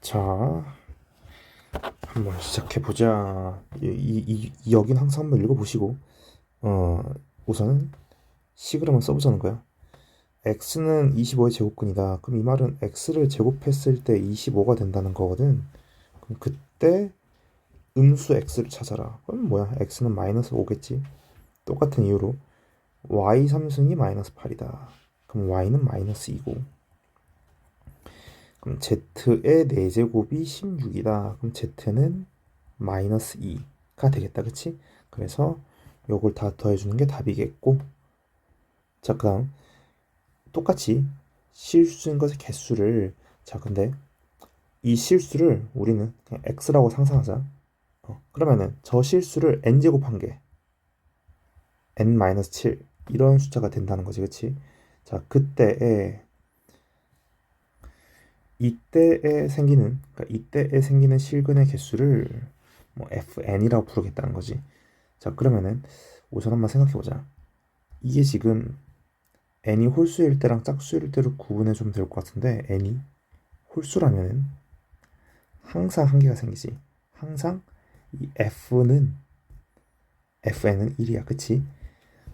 자, 한번 시작해 보자. 여긴 항상 한번 읽어보시고, 어, 우선은 식을 한번 써보자는 거야. x는 25의 제곱근이다. 그럼 이 말은 x를 제곱했을 때 25가 된다는 거거든. 그럼 그때 음수 x를 찾아라. 그럼 뭐야? x는 마이너스 5겠지. 똑같은 이유로 y 3승이 마이너스 8이다. 그럼 y는 마이너스 2고, 그럼 z의 4제곱이 16이다. 그럼 z는 마이너스 2가 되겠다. 그치? 그래서 요걸 다 더해주는 게 답이겠고, 자, 그다음 똑같이 실수인 것의 개수를, 자, 근데 이 실수를 우리는 그냥 x라고 상상하자. 그러면은 저 실수를 n제곱한 게 n-7 이런 숫자가 된다는 거지. 그치? 자, 이때에 생기는 실근의 개수를 뭐 fn이라고 부르겠다는 거지. 자, 그러면은 우선 한번 생각해 보자. 이게 지금 n이 홀수일 때랑 짝수일 때로 구분해 주면 될 것 같은데, n이 홀수라면은 항상 한 개가 생기지. 항상 이 fn은 1이야. 그치?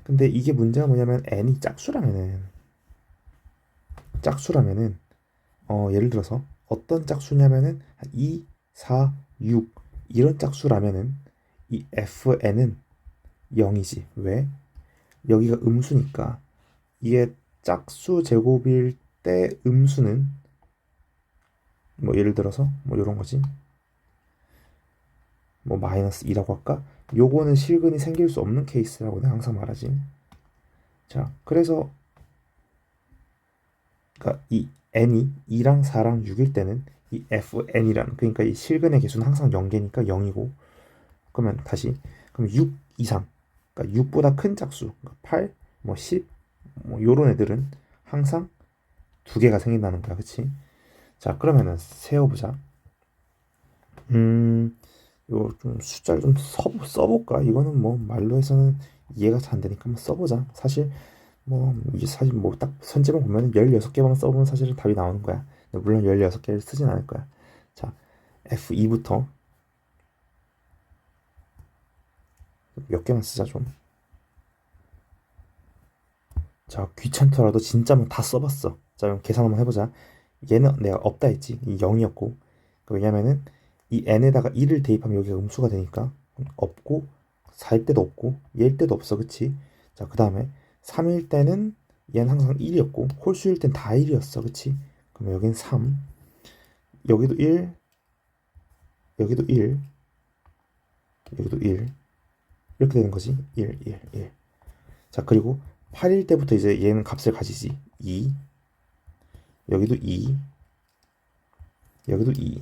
근데 이게 문제가 뭐냐면 n이 짝수라면은 예를 들어서 어떤 짝수냐면은 2, 4, 6 이런 짝수라면은 이 fn은 0이지. 왜? 여기가 음수니까. 이게 짝수 제곱일 때 음수는 뭐 예를 들어서 뭐 이런 거지. 뭐 마이너스 2라고 할까? 요거는 실근이 생길 수 없는 케이스라고 내가 항상 말하지. 자, 그래서 그러니까 이 n이 2랑 4랑 6일 때는 이 fn이라는, 그러니까 이 실근의 개수는 항상 0개니까 0이고, 그러면 다시, 그럼 6 이상, 그러니까 6보다 큰 짝수, 그러니까 8, 뭐 10, 뭐 요런 애들은 항상 두 개가 생긴다는 거야. 그치? 자, 그러면은 세어보자. 이거 좀 숫자를 좀 써볼까? 이거는 뭐 말로 해서는 이해가 잘 안 되니까 한번 써보자. 사실 뭐 이게 사실 뭐 딱 선제만 보면 16개만 써보면 사실은 답이 나오는 거야. 근데 물론 16개를 쓰진 않을 거야. 자, F2부터 몇 개만 쓰자 좀. 자, 귀찮더라도 진짜 뭐 다 써봤어. 자, 그럼 계산 한번 해보자. 얘는 내가 없다 했지. 이 0이었고. 왜냐면은 이 n에다가 1을 대입하면 여기가 음수가 되니까 없고, 4일 때도 없고 얘일 때도 없어. 그치? 자, 그 다음에 3일 때는 얘는 항상 1이었고 홀수일 땐 다 1이었어. 그치? 그럼 여긴 3, 여기도 1, 여기도 1, 여기도 1 이렇게 되는 거지. 1, 1, 1. 자, 그리고 8일 때부터 이제 얘는 값을 가지지. 2, 여기도 2, 여기도 2.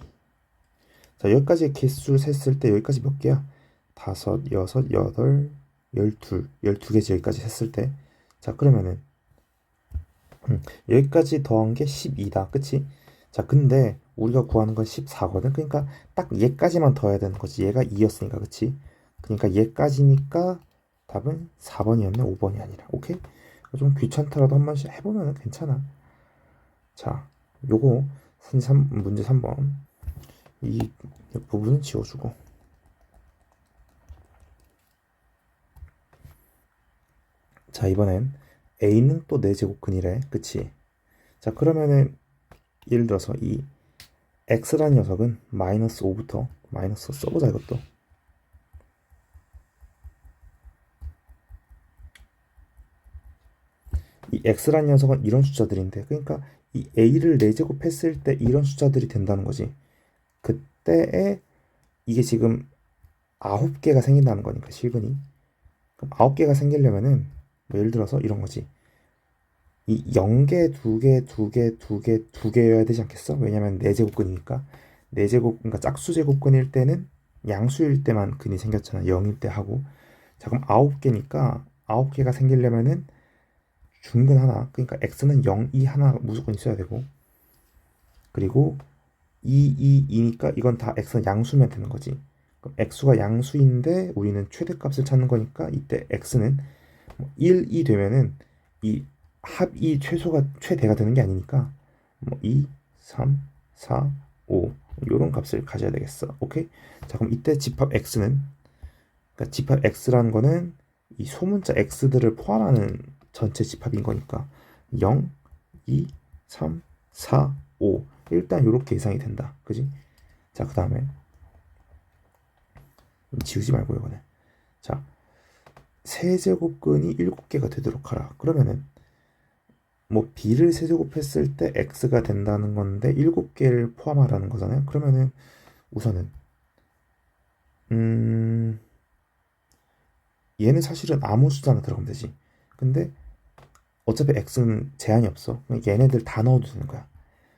자, 여기까지 개수를 셌을 때 여기까지 몇 개야? 다섯, 여섯, 여덟, 열두 개지. 여기까지 셌을 때. 자, 그러면은 여기까지 더한 게 12다. 그치? 자, 근데 우리가 구하는 건 14거든. 그러니까 딱 얘까지만 더해야 되는 거지. 얘가 2였으니까. 그치? 그러니까 얘까지니까 답은 4번이었네. 5번이 아니라. 오케이? 좀 귀찮더라도 한 번씩 해보면 괜찮아. 자, 요거 문제 3번. 이 부분은 지워주고. 자, 이번엔 A는 또 4제곱근이래. 그치? 자, 그러면은 예를 들어서 이 X라는 녀석은 마이너스 5부터 마이너스 써보자. 이것도 이 X라는 녀석은 이런 숫자들인데, 그러니까 이 A를 4제곱했을 때 이런 숫자들이 된다는 거지. 그때에 이게 지금 9개가 생긴다는 거니까 실근이. 그럼 9개가 생기려면은 뭐 예를 들어서 이런 거지. 이 0개, 2개, 2개, 2개, 2개여야 되지 않겠어? 왜냐면 4제곱근이니까. 4제곱, 그러니까 짝수 제곱근일 때는 양수일 때만 근이 생겼잖아. 0일 때 하고. 자, 그럼 9개니까 9개가 생기려면은 중근 하나, 그러니까 x는 0, 2 하나 무조건 있어야 되고, 그리고 2, 2니까 이건 다 x는 양수면 되는 거지. 그럼 x가 양수인데 우리는 최대값을 찾는 거니까 이때 x는 1, 2 되면은 이 합이 최대가 되는 게 아니니까 뭐 2, 3, 4, 5 이런 값을 가져야 되겠어. 오케이? 자, 그럼 이때 집합 x는, 그러니까 집합 x라는 거는 이 소문자 x들을 포함하는 전체 집합인 거니까 0, 2, 3, 4, 5 일단 이렇게 예상이 된다. 그지? 자, 그 다음에 지우지 말고 이거는, 자, 세제곱근이 7개가 되도록 하라. 그러면은 뭐 b를 세제곱했을 때 x가 된다는 건데 7개를 포함하라는 거잖아요. 그러면은 우선은 얘는 사실은 아무 숫자나 들어가면 되지. 근데 어차피 x는 제한이 없어. 얘네들 다 넣어도 되는 거야.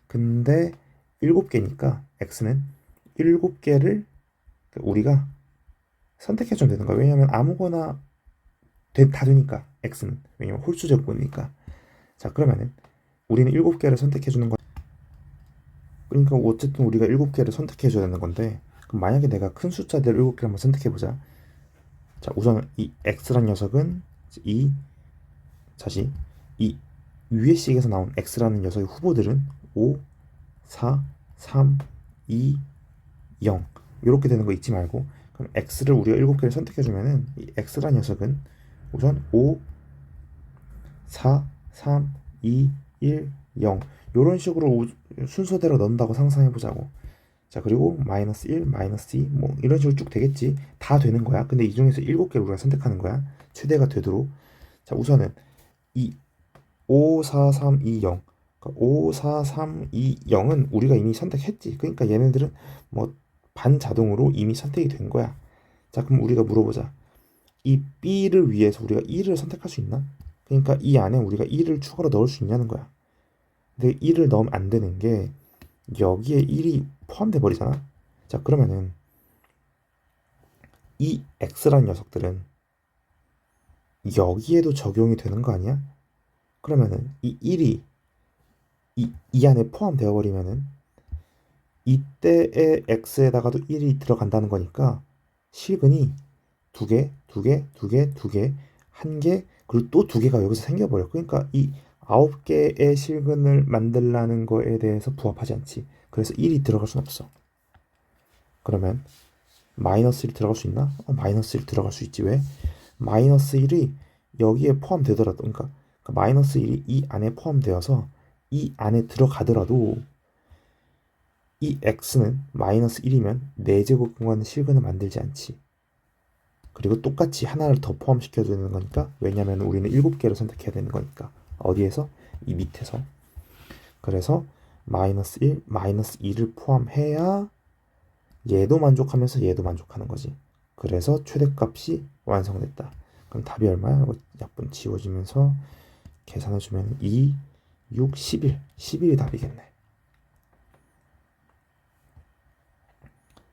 근데 7개니까 x는 7개를 우리가 선택해주면 되는 거야. 왜냐면 아무거나 다 되니까 x는. 왜냐면 홀수 제곱이니까. 자, 그러면은 우리는 7개를 선택해주는 거. 그러니까 어쨌든 우리가 7개를 선택해줘야 되는 건데, 그럼 만약에 내가 큰 숫자들 7개를 한번 선택해보자. 자, 우선 이 x란 녀석은 이 위에 식에서 나온 x라는 녀석의 후보들은 5, 4, 3, 2, 0 이렇게 되는 거 잊지 말고, 그럼 x를 우리가 7개를 선택해주면은 이 x란 녀석은 우선 5, 4, 3, 2, 1, 0 이런 식으로 순서대로 넣는다고 상상해보자고. 자, 그리고 마이너스 1, 마이너스 2 뭐 이런 식으로 쭉 되겠지. 다 되는 거야. 근데 이 중에서 7개를 우리가 선택하는 거야. 최대가 되도록. 자, 우선은 이 5, 4, 3, 2, 0 그러니까 5, 4, 3, 2, 0은 우리가 이미 선택했지. 그러니까 얘네들은 뭐 반자동으로 이미 선택이 된 거야. 자, 그럼 우리가 물어보자. 이 B를 위해서 우리가 1을 선택할 수 있나? 그러니까 이 안에 우리가 1을 추가로 넣을 수 있냐는 거야. 근데 1을 넣으면 안 되는 게 여기에 1이 포함돼 버리잖아. 자, 그러면은 이 X란 녀석들은 여기에도 적용이 되는 거 아니야? 그러면은 이 1이 이 안에 포함되어 버리면은 이때의 x에다가도 1이 들어간다는 거니까 실근이 두 개, 두 개, 두 개, 두 개, 한 개, 그리고 또 두 개가 여기서 생겨버려. 그러니까 이 9개의 실근을 만들라는 거에 대해서 부합하지 않지. 그래서 1이 들어갈 순 없어. 그러면 마이너스 1이 들어갈 수 있나? 마이너스 1 들어갈 수 있지. 왜? 마이너스 1이 여기에 포함되더라도, 그러니까 마이너스 1이 이 안에 포함되어서 이 안에 들어가더라도 이 x는 마이너스 1이면 4제곱 공간의 실근을 만들지 않지. 그리고 똑같이 하나를 더 포함시켜야 되는 거니까, 왜냐면 우리는 7개를 선택해야 되는 거니까. 어디에서? 이 밑에서. 그래서 마이너스 1, 마이너스 2를 포함해야 얘도 만족하면서 얘도 만족하는 거지. 그래서 최대값이 완성됐다. 그럼 답이 얼마야? 약분 지워지면서 계산해주면 2, 6, 11. 11이 답이겠네.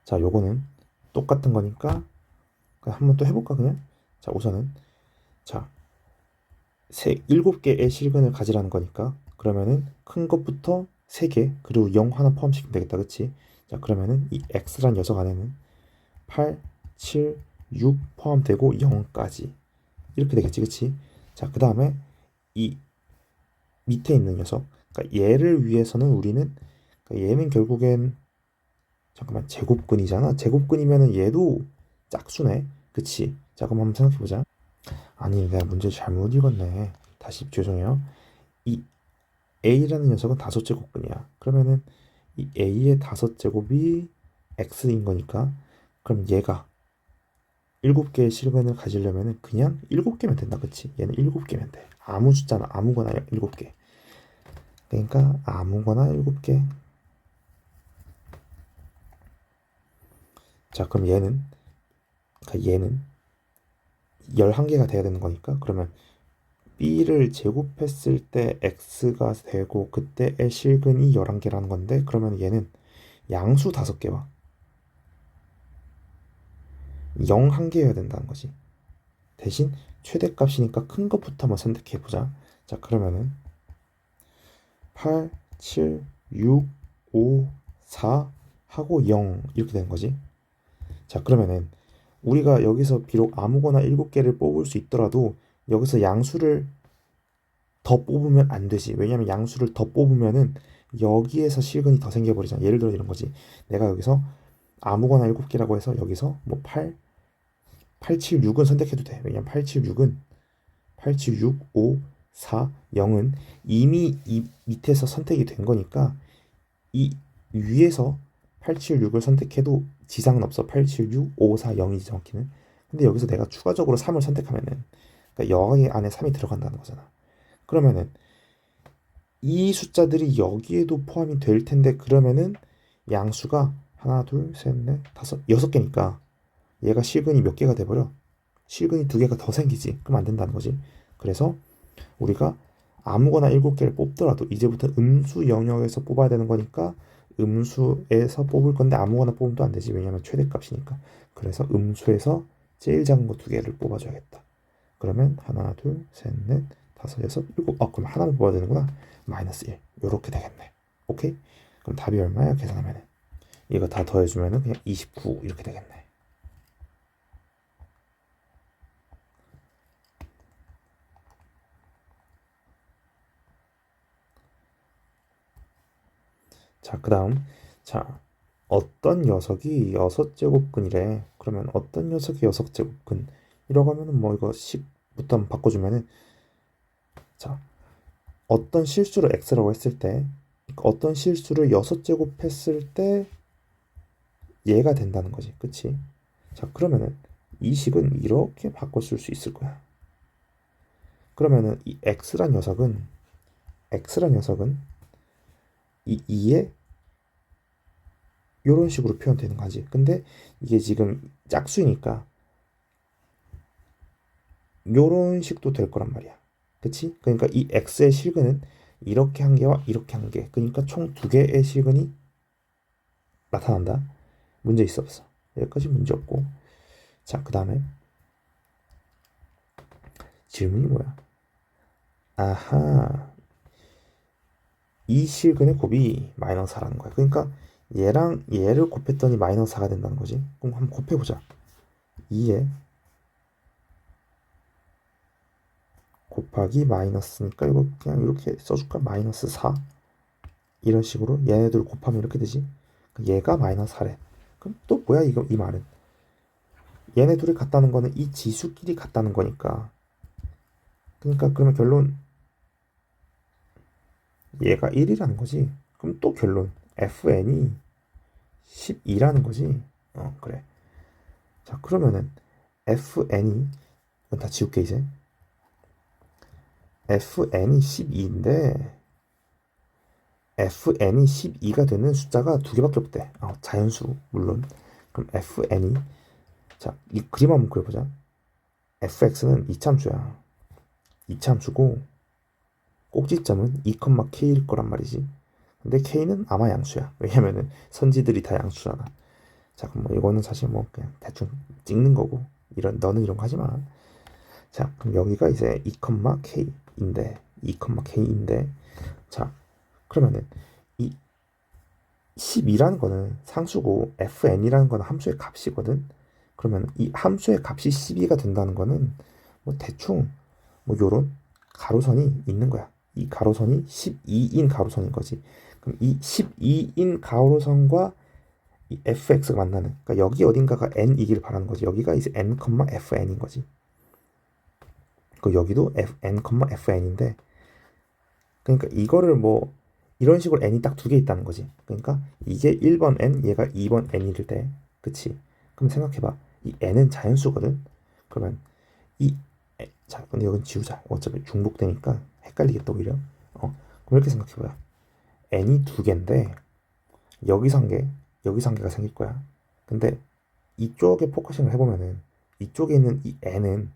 자, 요거는 똑같은 거니까 한번 또 해볼까 그냥? 자, 우선은 자, 7개의 실근을 가지라는 거니까 그러면은 큰 것부터 3개 그리고 0 하나 포함시키면 되겠다. 그치? 자, 그러면은 이 x란 녀석 안에는 8, 7, 6 포함되고 0까지 이렇게 되겠지. 그치? 자, 그 다음에 이 밑에 있는 녀석, 그러니까 얘를 위해서는 우리는, 그러니까 얘는 결국엔 잠깐만 제곱근이잖아. 제곱근이면은 얘도 짝수네. 그치? 자, 그럼 한번 생각해보자. 아니, 내가 문제 잘못 읽었네. 다시 죄송해요. 이 a라는 녀석은 5제곱근이야. 그러면은 이 a의 5제곱이 x인 거니까, 그럼 얘가 7개의 실근을 가지려면은 그냥 7개면 된다. 그치? 얘는 7개면 돼. 아무 숫자나 아무거나 7개. 그러니까 아무거나 7개. 자, 그럼 얘는, 그러니까 얘는 11개가 돼야 되는 거니까, 그러면 b를 제곱했을 때 x가 되고 그때의 실근이 11개라는 건데, 그러면 얘는 양수 5개와 0 1개여야 된다는 거지. 대신 최대값이니까 큰 것부터 한번 선택해 보자. 자, 그러면은 8, 7, 6, 5, 4 하고 0 이렇게 되는 거지. 자, 그러면은 우리가 여기서 비록 아무거나 7개를 뽑을 수 있더라도 여기서 양수를 더 뽑으면 안 되지. 왜냐면 양수를 더 뽑으면은 여기에서 실근이 더 생겨버리잖아. 예를 들어 이런 거지. 내가 여기서 아무거나 7개라고 해서 여기서 뭐 876은 선택해도 돼. 왜냐면 876, 5, 4, 0은 이미 이 밑에서 선택이 된 거니까 이 위에서 876을 선택해도 지장은 없어. 876, 5, 4, 0이지 정확히는. 근데 여기서 내가 추가적으로 3을 선택하면은 그러니까 여기 안에 3이 들어간다는 거잖아. 그러면은 이 숫자들이 여기에도 포함이 될 텐데 그러면은 양수가 하나, 둘, 셋, 넷, 다섯, 6개니까 얘가 실근이 몇 개가 돼버려? 실근이 2개가 더 생기지. 그럼 안 된다는 거지. 그래서 우리가 아무거나 7개를 뽑더라도 이제부터 음수 영역에서 뽑아야 되는 거니까 음수에서 뽑을 건데 아무거나 뽑으면 또 안 되지. 왜냐면 최대값이니까. 그래서 음수에서 제일 작은 거 2개를 뽑아줘야겠다. 그러면 하나, 둘, 셋, 넷, 다섯, 여섯, 일곱. 그럼 하나만 뽑아야 되는구나. 마이너스 1. 요렇게 되겠네. 오케이? 그럼 답이 얼마야? 계산하면은. 이거 다 더해주면은 그냥 29 이렇게 되겠네. 자, 그 다음. 자, 어떤 녀석이 6제곱근이래. 그러면 어떤 녀석이 6제곱근? 이라고 하면은 뭐 이거 10부터 한번 바꿔주면은 자, 어떤 실수를 x라고 했을 때 어떤 실수를 6제곱 했을 때 얘가 된다는 거지. 그치? 자, 그러면은 이 식은 이렇게 바꿔 쓸 수 있을 거야. 그러면은 이 x란 녀석은 이 2에 이런 식으로 표현되는 거지. 근데 이게 지금 짝수니까 요런 식도 될 거란 말이야. 그치? 그러니까 이 x의 실근은 이렇게 한 개와 이렇게 한 개. 그러니까 총 2개의 실근이 나타난다. 문제 있어 없어? 여기까지 문제 없고. 자, 그 다음에 질문이 뭐야? 아하, 이 실근의 곱이 마이너스 4라는 거야. 그러니까 얘랑 얘를 곱했더니 마이너스 4가 된다는 거지. 그럼 한번 곱해보자. 2에 곱하기 마이너스니까 이거 그냥 이렇게 써줄까? 마이너스 4 이런 식으로 얘네들 곱하면 이렇게 되지. 얘가 마이너스 4래. 그럼 또 뭐야 이거 이 말은? 얘네 둘이 같다는 거는 이 지수끼리 같다는 거니까. 그러니까 그러면 결론 얘가 1이라는 거지. 그럼 또 결론 fn이 12라는 거지. 그래. 자, 그러면은 fn이 이건 다 지울게 이제. fn이 12인데 fn이 12가 되는 숫자가 2개밖에 없대. 자연수 물론. 그럼 fn이 자, 이 그림 한번 그려보자. fx는 이참수야. 이참수고 꼭지점은 2,k일 거란 말이지. 근데 k는 아마 양수야. 왜냐면은 선지들이 다 양수잖아. 자, 그럼 뭐 이거는 사실 뭐 그냥 대충 찍는 거고 이런 너는 이런 거 하지 마. 자, 그럼 여기가 이제 2,k인데 자, 그러면은 이 12라는 거는 상수고 fn이라는 거는 함수의 값이거든. 그러면 이 함수의 값이 12가 된다는 거는 뭐 대충 뭐 요런 가로선이 있는 거야. 이 가로선이 12인 가로선인 거지. 그럼 이 12인 가로선과 이 fx가 만나는 그러니까 여기 어딘가가 n이길 바라는 거지. 여기가 이제 n, fn인 거지. 그 여기도 n, fn인데 그러니까 이거를 뭐 이런 식으로 n이 딱 2개 있다는 거지. 그러니까 이게 1번 n, 얘가 2번 n일 때, 그치? 그럼 생각해봐. 이 n은 자연수거든. 그러면 자, 근데 여긴 지우자. 어차피 중복되니까 헷갈리겠다 오히려. 그럼 이렇게 생각해봐요. n이 2개인데 여기서 한 개, 여기서 한 개가 생길 거야. 근데 이쪽에 포커싱을 해보면은 이쪽에 있는 이 n은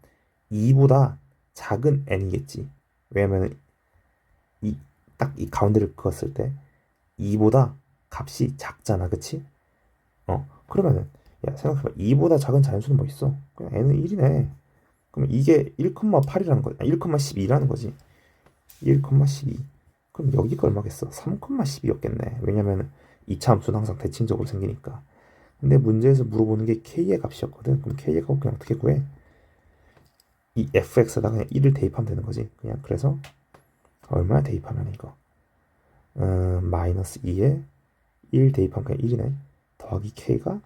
2보다 작은 n이겠지. 왜냐면은 이 딱 이 가운데를 그었을 때 2보다 값이 작잖아, 그치? 그러면은 야 생각해봐. 2보다 작은 자연수는 뭐 있어? 그냥 n은 1이네. 그럼 이게 1,8이라는 거지. 1,12라는 거지. 1,12. 그럼 여기가 얼마겠어? 3,12였겠네. 왜냐면 이차 함수는 항상 대칭적으로 생기니까. 근데 문제에서 물어보는 게 k의 값이었거든. 그럼 k의 값을 그냥 어떻게 구해? 이 fx에다 그냥 1을 대입하면 되는 거지. 그냥 그래서 얼마나 대입하면 이거 마이너스 2에 1 대입하면 그냥 1이네. 더하기 k가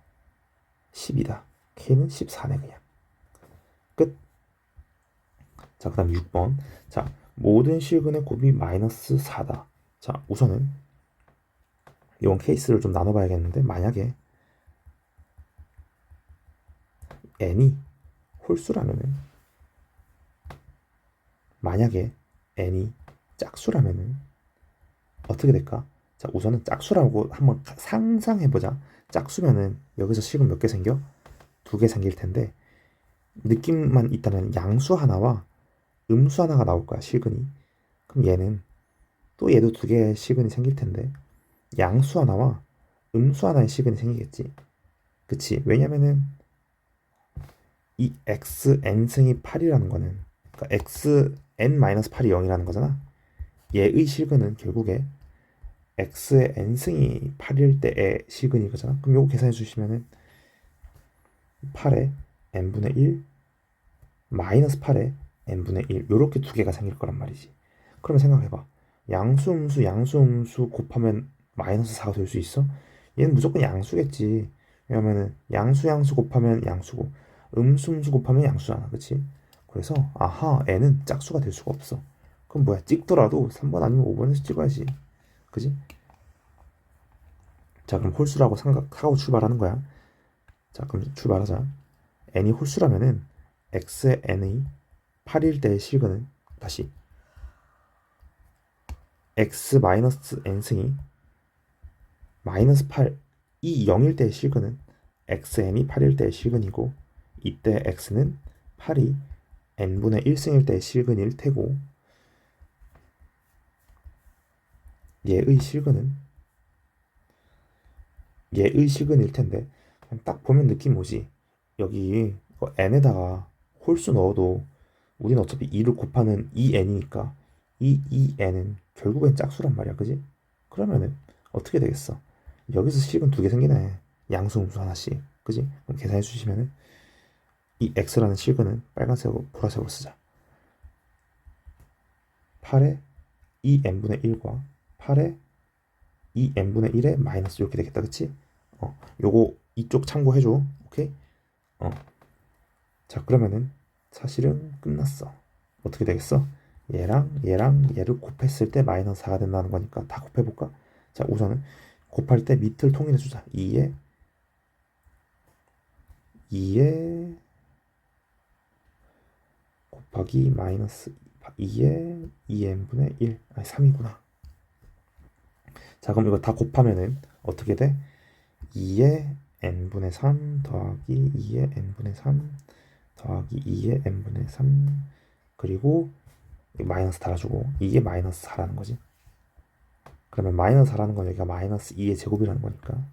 10이다. k는 14네 그냥. 끝. 자, 그 다음 6번. 자, 모든 실근의 곱이 마이너스 4다. 자, 우선은 이건 케이스를 좀 나눠봐야겠는데, 만약에 n이 홀수라면은, 만약에 n이 짝수라면은 어떻게 될까? 자, 우선은 짝수라고 한번 상상해보자. 짝수면은 여기서 식은 몇 개 생겨? 두 개 생길 텐데, 느낌만 있다면 양수 하나와 음수 하나가 나올 거야, 실근이. 그럼 얘는 또 얘도 두 개의 실근이 생길 텐데, 양수 하나와 음수 하나의 실근이 생기겠지. 그치? 왜냐면은 이 x n승이 8이라는 거는, 그러니까 x n-8이 0이라는 거잖아. 얘의 실근은 결국에 x의 n승이 8일 때의 실근이 거잖아. 그럼 요거 계산해 주시면은 8에 n분의 1 마이너스 8에 n분의 1 요렇게 두 개가 생길 거란 말이지. 그러면 생각해봐. 양수 음수 양수 음수 곱하면 마이너스 4가 될 수 있어? 얘는 무조건 양수겠지. 왜냐면은 양수 양수 곱하면 양수고 음수 음수 곱하면 양수잖아. 그치? 그래서 아하 n은 짝수가 될 수가 없어. 그럼 뭐야, 찍더라도 3번 아니면 5번에서 찍어야지. 그지? 자, 그럼 홀수라고 생각하고 출발하는 거야. 자, 그럼 출발하자. n이 홀수라면은 x의 n의 8일 때의 실근은, 다시 x 마이너스 n승이 마이너스 8 이 0일 때의 실근은 xn이 8일 때의 실근이고, 이때 x는 8이 n분의 1승일 때의 실근일 테고, 얘의 실근은 얘의 실근일 텐데, 그냥 딱 보면 느낌 오지. 여기 n에다가 홀수 넣어도 우리는 어차피 2를 곱하는 2n이니까 이 2n은 결국엔 짝수란 말이야. 그지? 그러면은 어떻게 되겠어? 여기서 식은 두 개 생기네. 양수 음수 하나씩. 그지? 그럼 계산해 주시면은 이 x라는 식은 빨간색으로 보라색으로 쓰자. 8에 2n분의 1과 8에 2n분의 1에 마이너스 이렇게 되겠다. 그치? 요거 이쪽 참고해줘. 오케이? 어. 자, 그러면은 사실은 끝났어. 어떻게 되겠어? 얘랑 얘랑 얘를 곱했을 때 마이너스 4가 된다는 거니까 다 곱해볼까? 자, 우선은 곱할 때 밑을 통일해주자. 2에 곱하기 마이너스 2에 2n분의 1 아니 3이구나. 자, 그럼 이거 다 곱하면은 어떻게 돼? 2에 n분의 3 더하기 2에 n분의 3 더하기 2에 n분의 3 그리고 마이너스 달아주고 이게 마이너스 4라는 거지. 그러면 마이너스 4라는 건 여기가 마이너스 2의 제곱이라는 거니까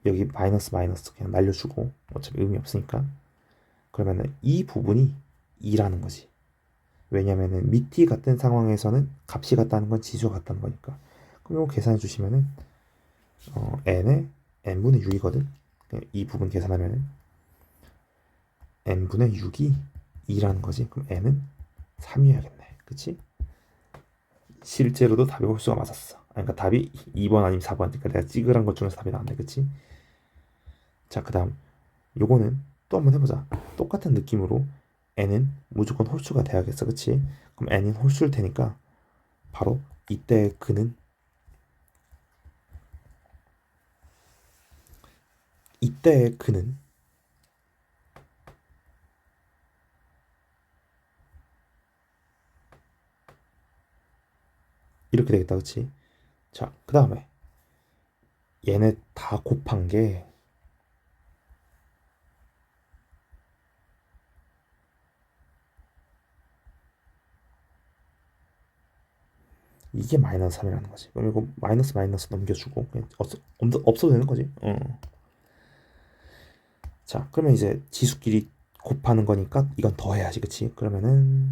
여기 마이너스 마이너스 그냥 날려주고 어차피 의미 없으니까, 그러면은 이 부분이 2라는 거지. 왜냐면은 밑이 같은 상황에서는 값이 같다는 건 지수가 같다는 거니까. 그럼 이거 계산해 주시면은 n에 n분의 6이거든. 이 부분 계산하면은 n분의 6이 2라는 거지. 그럼 n은 3이어야겠네. 그치? 실제로도 답이 홀수가 맞았어. 그러니까 답이 2번 아니면 4번. 그러니까 내가 찍으란 것 중에서 답이 나왔네. 그치? 자, 그 다음 요거는 또 한번 해보자. 똑같은 느낌으로 n은 무조건 홀수가 돼야겠어. 그치? 그럼 n은 홀수일 테니까 바로 이때 그는 이때 그는 이렇게 되겠다. 그치? 자, 그 다음에 얘네 다 곱한 게 이게 마이너스 3이라는 거지. 그럼 이거 마이너스 마이너스 넘겨주고 그냥 없어도 되는 거지. 자, 그러면 이제 지수끼리 곱하는 거니까 이건 더해야지. 그치? 그러면은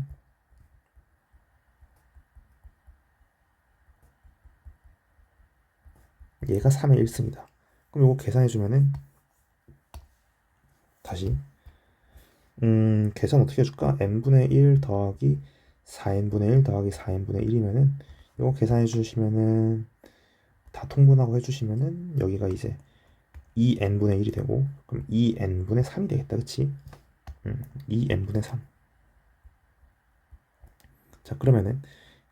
얘가 3의 1승이다. 그럼 이거 계산해주면은 다시 계산 어떻게 해줄까? n분의 1 더하기 4n분의 1 더하기 4n분의 1이면은 이거 계산해 주시면은 다 통분하고 해주시면은 여기가 이제 2n분의 1이 되고, 그럼 2n분의 3이 되겠다, 그치? 2n분의 3. 자, 그러면은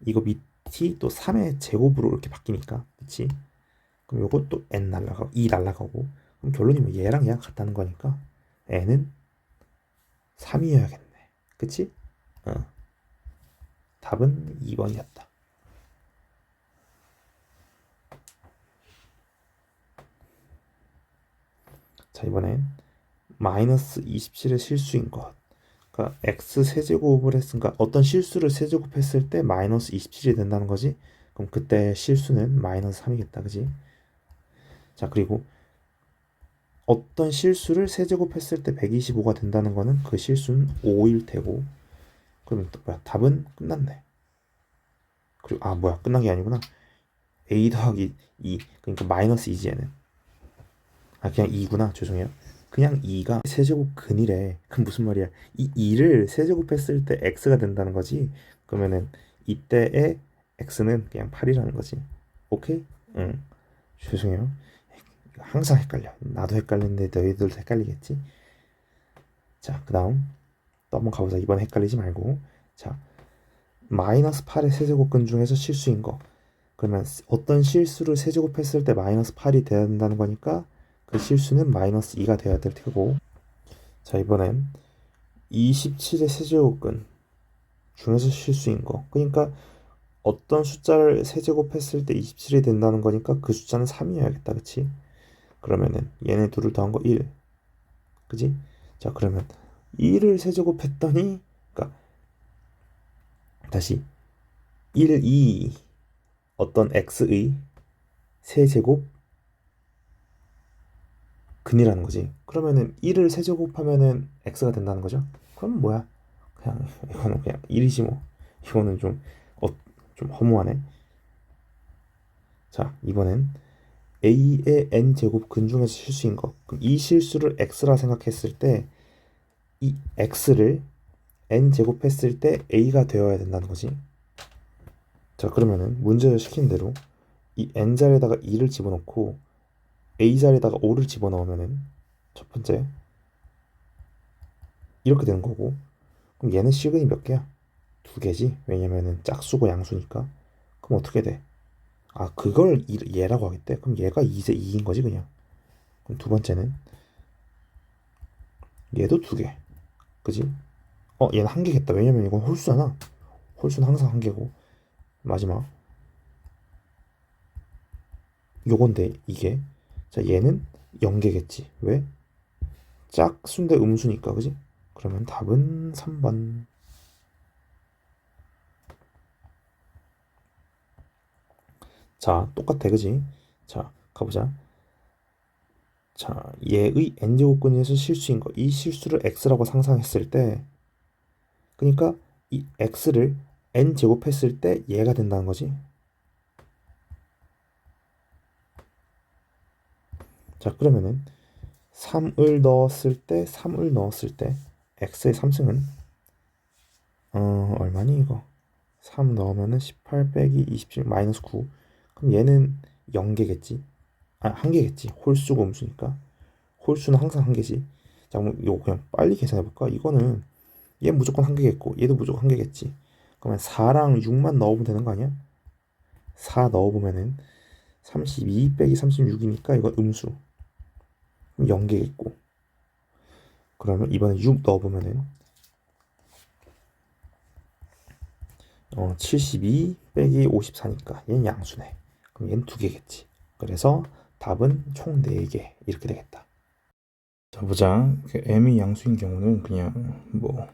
이거 밑이 또 3의 제곱으로 이렇게 바뀌니까, 그치? 그럼 요것도 n 날라가고 2 날라가고, 그럼 결론이 뭐 얘랑 얘랑 같다는 거니까 n은 3이어야겠네, 그치? 어, 답은 2번이었다. 자, 이번엔 마이너스 27의 실수인 것. 그러니까 x 세제곱을 했으니까 어떤 실수를 세제곱했을 때 마이너스 27이 된다는 거지. 그럼 그때 실수는 마이너스 3이겠다, 그지? 자, 그리고 어떤 실수를 세제곱했을 때 125가 된다는 거는 그 실수는 5일 테고. 그러면 또 뭐야? 답은 끝났네. 그리고 뭐야? 끝난 게 아니구나. a 더하기 2, 그러니까 마이너스 2지 얘는. 그냥 2구나. 죄송해요. 그냥 2가 세제곱 근이래. 그럼 무슨 말이야? 이 2를 세제곱했을 때 x가 된다는 거지. 그러면은 이때의 x는 그냥 8이라는 거지. 오케이? 응. 죄송해요. 항상 헷갈려. 나도 헷갈리는데 너희들도 헷갈리겠지? 자, 그 다음 또 한번 가보자. 이번에 헷갈리지 말고. 자, 마이너스 8의 세제곱근 중에서 실수인 거. 그러면 어떤 실수를 세제곱했을 때 마이너스 8이 돼야 된다는 거니까 그 실수는 마이너스 2가 돼야 될 테고. 자, 이번엔 27의 세제곱근 중에서 실수인 거. 그러니까 어떤 숫자를 세제곱했을 때 27이 된다는 거니까 그 숫자는 3이어야겠다. 그치? 그러면은 얘네 둘을 더한 거 1. 그지? 자, 그러면 1을 세제곱했더니, 그러니까 다시 1, 2 어떤 x의 세제곱 근이라는 거지. 그러면은 1을 세제곱하면은 x가 된다는 거죠. 그럼 뭐야? 그냥 이거는 그냥 1이지 뭐. 이거는 좀 허무하네. 자, 이번엔 a의 n 제곱 근 중에서 실수인 거. 그럼 이 실수를 x라 생각했을 때 이 x를 n 제곱했을 때 a가 되어야 된다는 거지. 자, 그러면은 문제를 시킨 대로 이 n 자리에다가 2를 집어넣고 a 자리에다가 5를 집어넣으면은 첫 번째 이렇게 되는 거고, 그럼 얘는 시그이 몇 개야? 두 개지. 왜냐면은 짝수고 양수니까. 그럼 어떻게 돼? 그걸 얘라고 하겠대. 그럼 얘가 2인 거지 그냥. 그럼 두 번째는 얘도 두 개. 그지? 얘는 한 개겠다. 왜냐면 이건 홀수잖아. 홀수는 항상 한 개고. 마지막 요건데 이게, 자, 얘는 0개겠지. 왜? 짝수인데 음수니까. 그지? 그러면 답은 3번. 자, 똑같아. 그지? 자, 가보자. 자, 얘의 n제곱근에서 실수인 거. 이 실수를 x라고 상상했을 때, 그러니까 이 x를 n제곱했을 때 얘가 된다는 거지. 자, 그러면은 3을 넣었을 때 x의 3승은 얼마니 이거? 3 넣으면은 18 빼기 27 마이너스 9. 그럼 얘는 0개겠지. 한 개겠지. 홀수고 음수니까. 홀수는 항상 한 개지. 자, 그럼 이거 그냥 빨리 계산해 볼까? 이거는 얘 무조건 한 개겠고 얘도 무조건 한 개겠지. 그러면 4랑 6만 넣어보면 되는 거 아니야? 4 넣어보면은 32 빼기 36이니까 이거 음수. 그럼 0개겠고. 그러면 이번에 6 넣어보면은 72 빼기 54니까 얘는 양수네. 그럼 얘는 두 개겠지. 그래서 답은 총 4개 이렇게 되겠다. 자, 보자. 그 m이 양수인 경우는 그냥 뭐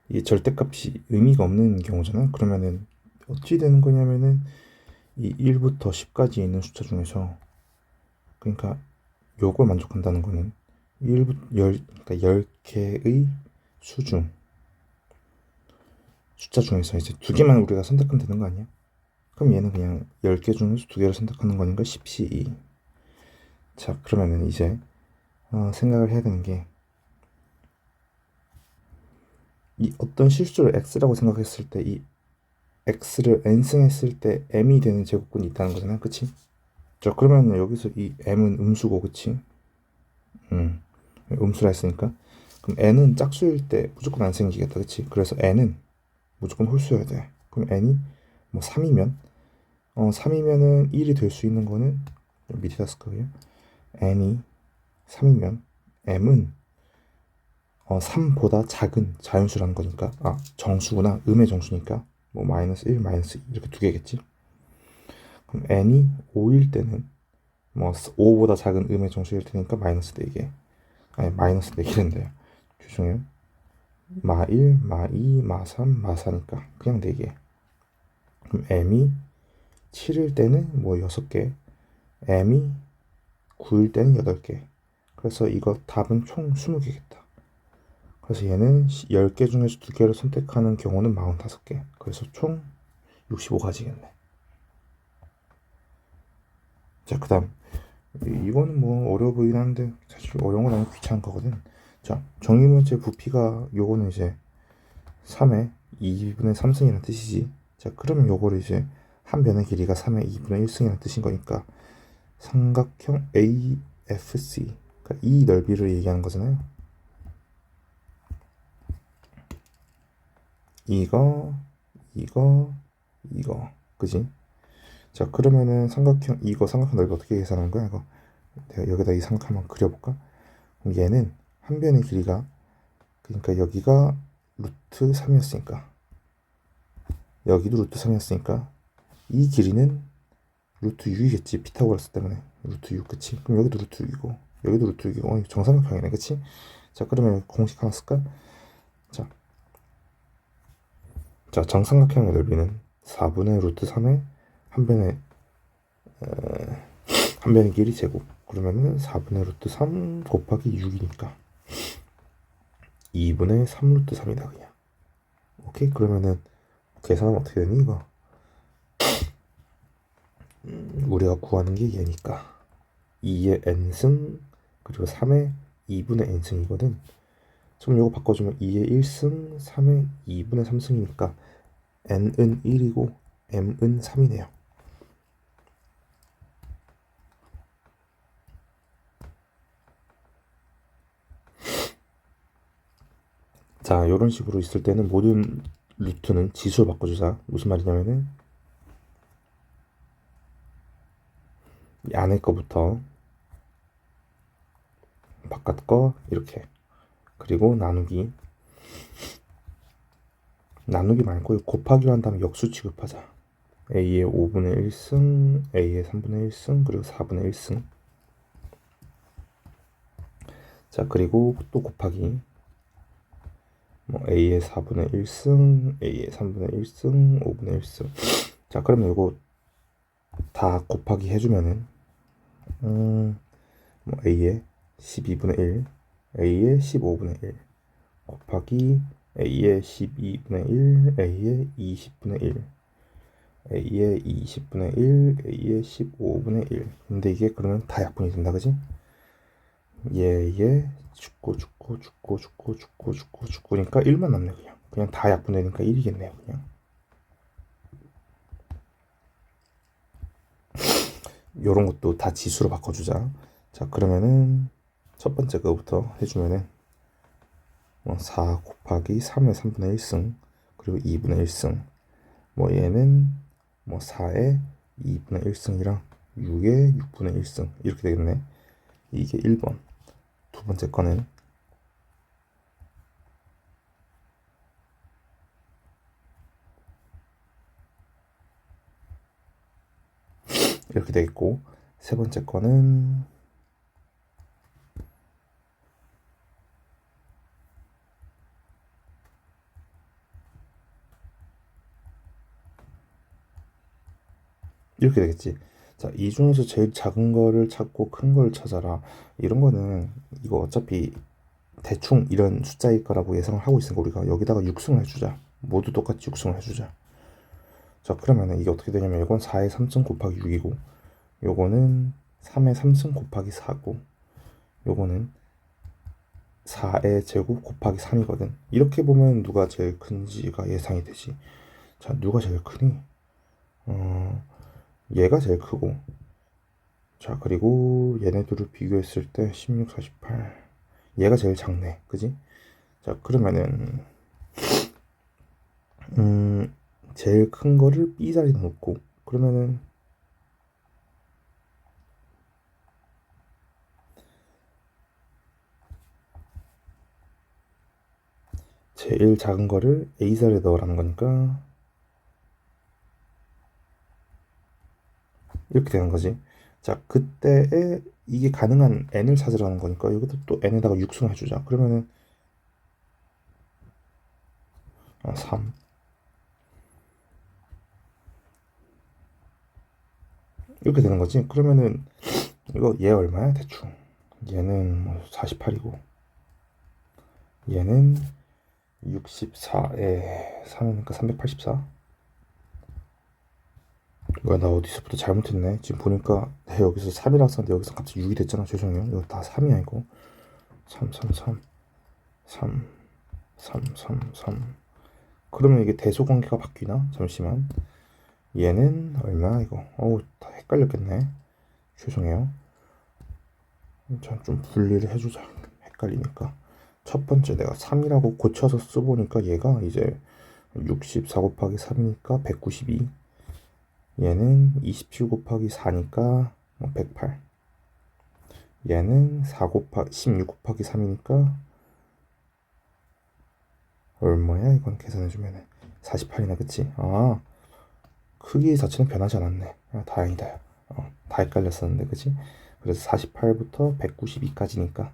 이게 절대값이 의미가 없는 경우잖아. 그러면은 어찌 되는 거냐면은 이 1부터 10까지 있는 숫자 중에서, 그러니까 요걸 만족한다는 거는 그러니까 10개의 수중 숫자 중에서 이제 두 개만 우리가 선택하면 되는 거 아니야? 그럼 얘는 그냥 10개 중에서 두 개를 선택하는 거니까 10C2. 자, 그러면은 이제 생각을 해야 되는 게, 이 어떤 실수를 x라고 생각했을 때 이 x를 n승 했을 때 m이 되는 제곱근이 있다는 거잖아, 그치? 자, 그러면 여기서 이 m은 음수고, 그치? 음수라 했으니까 그럼 n은 짝수일 때 무조건 안 생기겠다, 그치? 그래서 n은 무조건 홀수여야 돼. 그럼 n이 뭐 3이면 3이면은 1이 될 수 있는 거는 밑에다 쓸 거예요. n이 3이면 m은 3보다 작은 자연수라는 거니까, 정수구나, 음의 정수니까 뭐 마이너스 1, 마이너스 2 이렇게 두 개겠지. 그럼 n이 5일 때는 뭐 5보다 작은 음의 정수일 테니까 마이너스 4개, 아니 마이너스 4개인데요. 죄송해요. 마 1, 마 2, 마 3, 마 4니까 그냥 4개. 그럼 m이 7일 때는 뭐 6개, m이 9일 때는 8개. 그래서 이거 답은 총 20개겠다. 그래서 얘는 10개 중에서 2개를 선택하는 경우는 45개. 그래서 총 65가지겠네. 자, 그 다음 이거는 뭐 어려워 보이긴 한데 사실 어려운 건 아니고 귀찮은 거거든. 자, 정의문제 부피가 요거는 이제 3의 2분의 3승이라는 뜻이지. 자, 그러면 요거를 이제 한 변의 길이가 3의 2분의 1승이라는 뜻인 거니까 삼각형 AFC, 그러니까 이 넓이를 얘기하는 거잖아요. 이거, 그지? 자, 그러면은 삼각형 넓이 어떻게 계산하는 거야? 이거 내가 여기다 이 삼각형 한번 그려볼까? 그럼 얘는 한 변의 길이가, 그러니까 여기가 루트 3이었으니까 여기도 루트 3이었으니까 이 길이는 루트 6이겠지. 피타고라스 때문에 루트 6, 그치? 그럼 여기도 루트 6이고 여기도 루트 6이고 정삼각형이네, 그치? 자, 그러면 공식 하나 쓸까? 자, 정삼각형의 넓이는 4분의 루트 3의 한 변의 길이 제곱. 그러면은 4분의 루트 3 곱하기 6이니까 2분의 3 루트 3이다 그냥. 오케이? 그러면은 계산하면 어떻게 되니 이거? 우리가 구하는 게 얘니까 2의 n승 그리고 3의 2분의 n승이거든. 그럼 이거 바꿔주면 2의 1승 3의 2분의 3승이니까 n은 1이고 m은 3이네요. 자, 이런 식으로 있을 때는 모든 루트는 지수로 바꿔주자. 무슨 말이냐면은 이 안에 거부터 바깥 거 이렇게, 그리고 나누기 말고 곱하기로 한 다음에 역수 취급하자. a의 5분의 1승, a의 3분의 1승, 그리고 4분의 1승. 자, 그리고 또 곱하기 뭐 a의 4분의 1승, a의 3분의 1승, 5분의 1승. 자, 그러면 이거 다 곱하기 해주면은 뭐 a의 12분의 1, a의 15분의 1 곱하기 a의 12분의 1, a의 20분의 1, a의 20분의 1, a의 15분의 1. 근데 이게 그러면 다 약분이 된다, 그지? 얘 죽고니까 1만 남네. 그냥 다 약분되니까 1이겠네요. 그냥 요런 것도 다 지수로 바꿔주자. 자, 그러면은 첫 번째 거부터 해주면은 4 곱하기 3의 3분의 1승 그리고 2분의 1승, 뭐 얘는 뭐 4의 2분의 1승이랑 6의 6분의 1승 이렇게 되겠네. 이게 1번. 두 번째 거는 이렇게 되겠고, 세 번째 거는 이렇게 되겠지. 자, 이 중에서 제일 작은 거를 찾고 큰 걸 찾아라. 이런 거는 이거 어차피 대충 이런 숫자일 거라고 예상을 하고 있으니까 우리가 여기다가 6승을 해주자. 모두 똑같이 6승을 해주자. 자, 그러면 이게 어떻게 되냐면 이건 4의 3승 곱하기 6이고 요거는 3의 3승 곱하기 4고 요거는 4의 제곱 곱하기 3이거든. 이렇게 보면 누가 제일 큰지가 예상이 되지. 자, 누가 제일 크니? 얘가 제일 크고. 자, 그리고 얘네들을 비교했을 때 16, 48. 얘가 제일 작네. 그지? 자, 그러면은 제일 큰 거를 B 자리에 놓고 그러면은 제일 작은 거를 A 자리에 넣으라는 거니까 이렇게 되는 거지. 자, 그때에 이게 가능한 n을 찾으라는 거니까 여기도 또 n에다가 육승 해주자. 그러면은 3 이렇게 되는 거지. 그러면은 이거 얘 얼마야 대충? 얘는 뭐 48이고 얘는 64에 3이니까 384. 뭐야, 나 어디서부터 잘못했네. 지금 보니까 내 여기서 3이라고 썼는데 여기서 갑자기 6이 됐잖아. 죄송해요. 이거 다 3이야 이거. 3 3 3 3 3 3 3. 그러면 이게 대소관계가 바뀌나? 잠시만. 얘는 얼마 이거? 어우, 다 헷갈렸겠네. 죄송해요. 자, 좀 분리를 해주자. 헷갈리니까. 첫 번째 내가 3이라고 고쳐서 써보니까 얘가 이제 64 곱하기 3이니까 192. 얘는 27 곱하기 4니까 108. 얘는 16 곱하기 3이니까 얼마야? 이건 계산해주면 48이나 그치? 아, 크기 자체는 변하지 않았네. 아, 다행이다. 다 헷갈렸었는데 그치? 그래서 48부터 192까지니까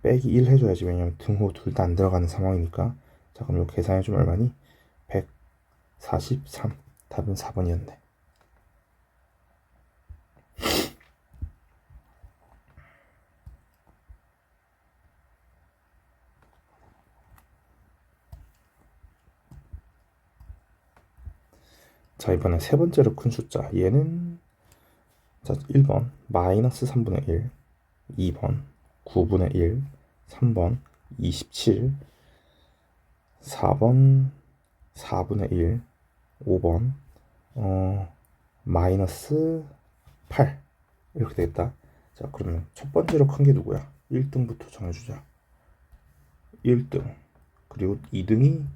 빼기 1 해줘야지. 왜냐면 등호 둘 다 안 들어가는 상황이니까. 자, 그럼 이거 계산해주면 얼마니? 143. 답은 4번이었네. 자, 이번엔 세 번째로 큰 숫자. 얘는 자, 1번 마이너스 3분의 1, 2번 9분의 1, 3번 27, 4번 4분의 1, 5번 마이너스 8 이렇게 되겠다. 자, 그러면 첫 번째로 큰 게 누구야? 1등부터 정해주자. 1등 그리고 2등이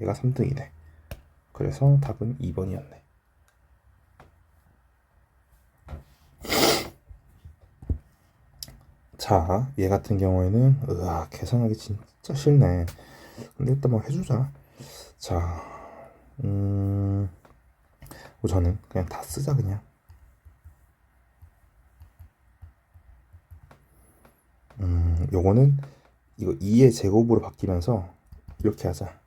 얘가 3등이네. 그래서 답은 2번이었네. 자, 얘 같은 경우에는 계산하기 진짜 싫네. 근데 일단 뭐 해주자. 자, 저는 그냥 다 쓰자 그냥. 요거는 이거 2의 제곱으로 바뀌면서 이렇게 하자.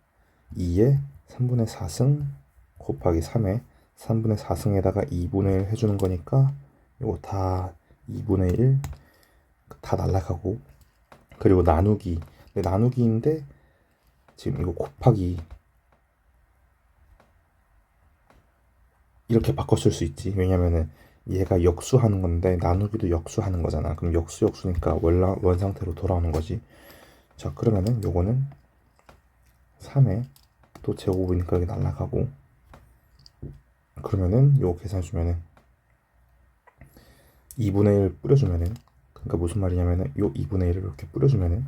2의 3분의 4승 곱하기 3의 3분의 4승에다가 2분의 1 해주는 거니까 이거 다 2분의 1 다 날라가고, 그리고 나누기. 근데 나누기인데 지금 이거 곱하기 이렇게 바꿔 쓸 수 있지. 왜냐면은 얘가 역수하는 건데 나누기도 역수하는 거잖아. 그럼 역수니까 원 상태로 돌아오는 거지. 자, 그러면은 요거는 3에 또 제곱이니까 여기 날라가고, 그러면은 요거 계산해주면은 2분의 1 뿌려주면은, 그러니까 무슨 말이냐면은 요 2분의 1을 이렇게 뿌려주면은,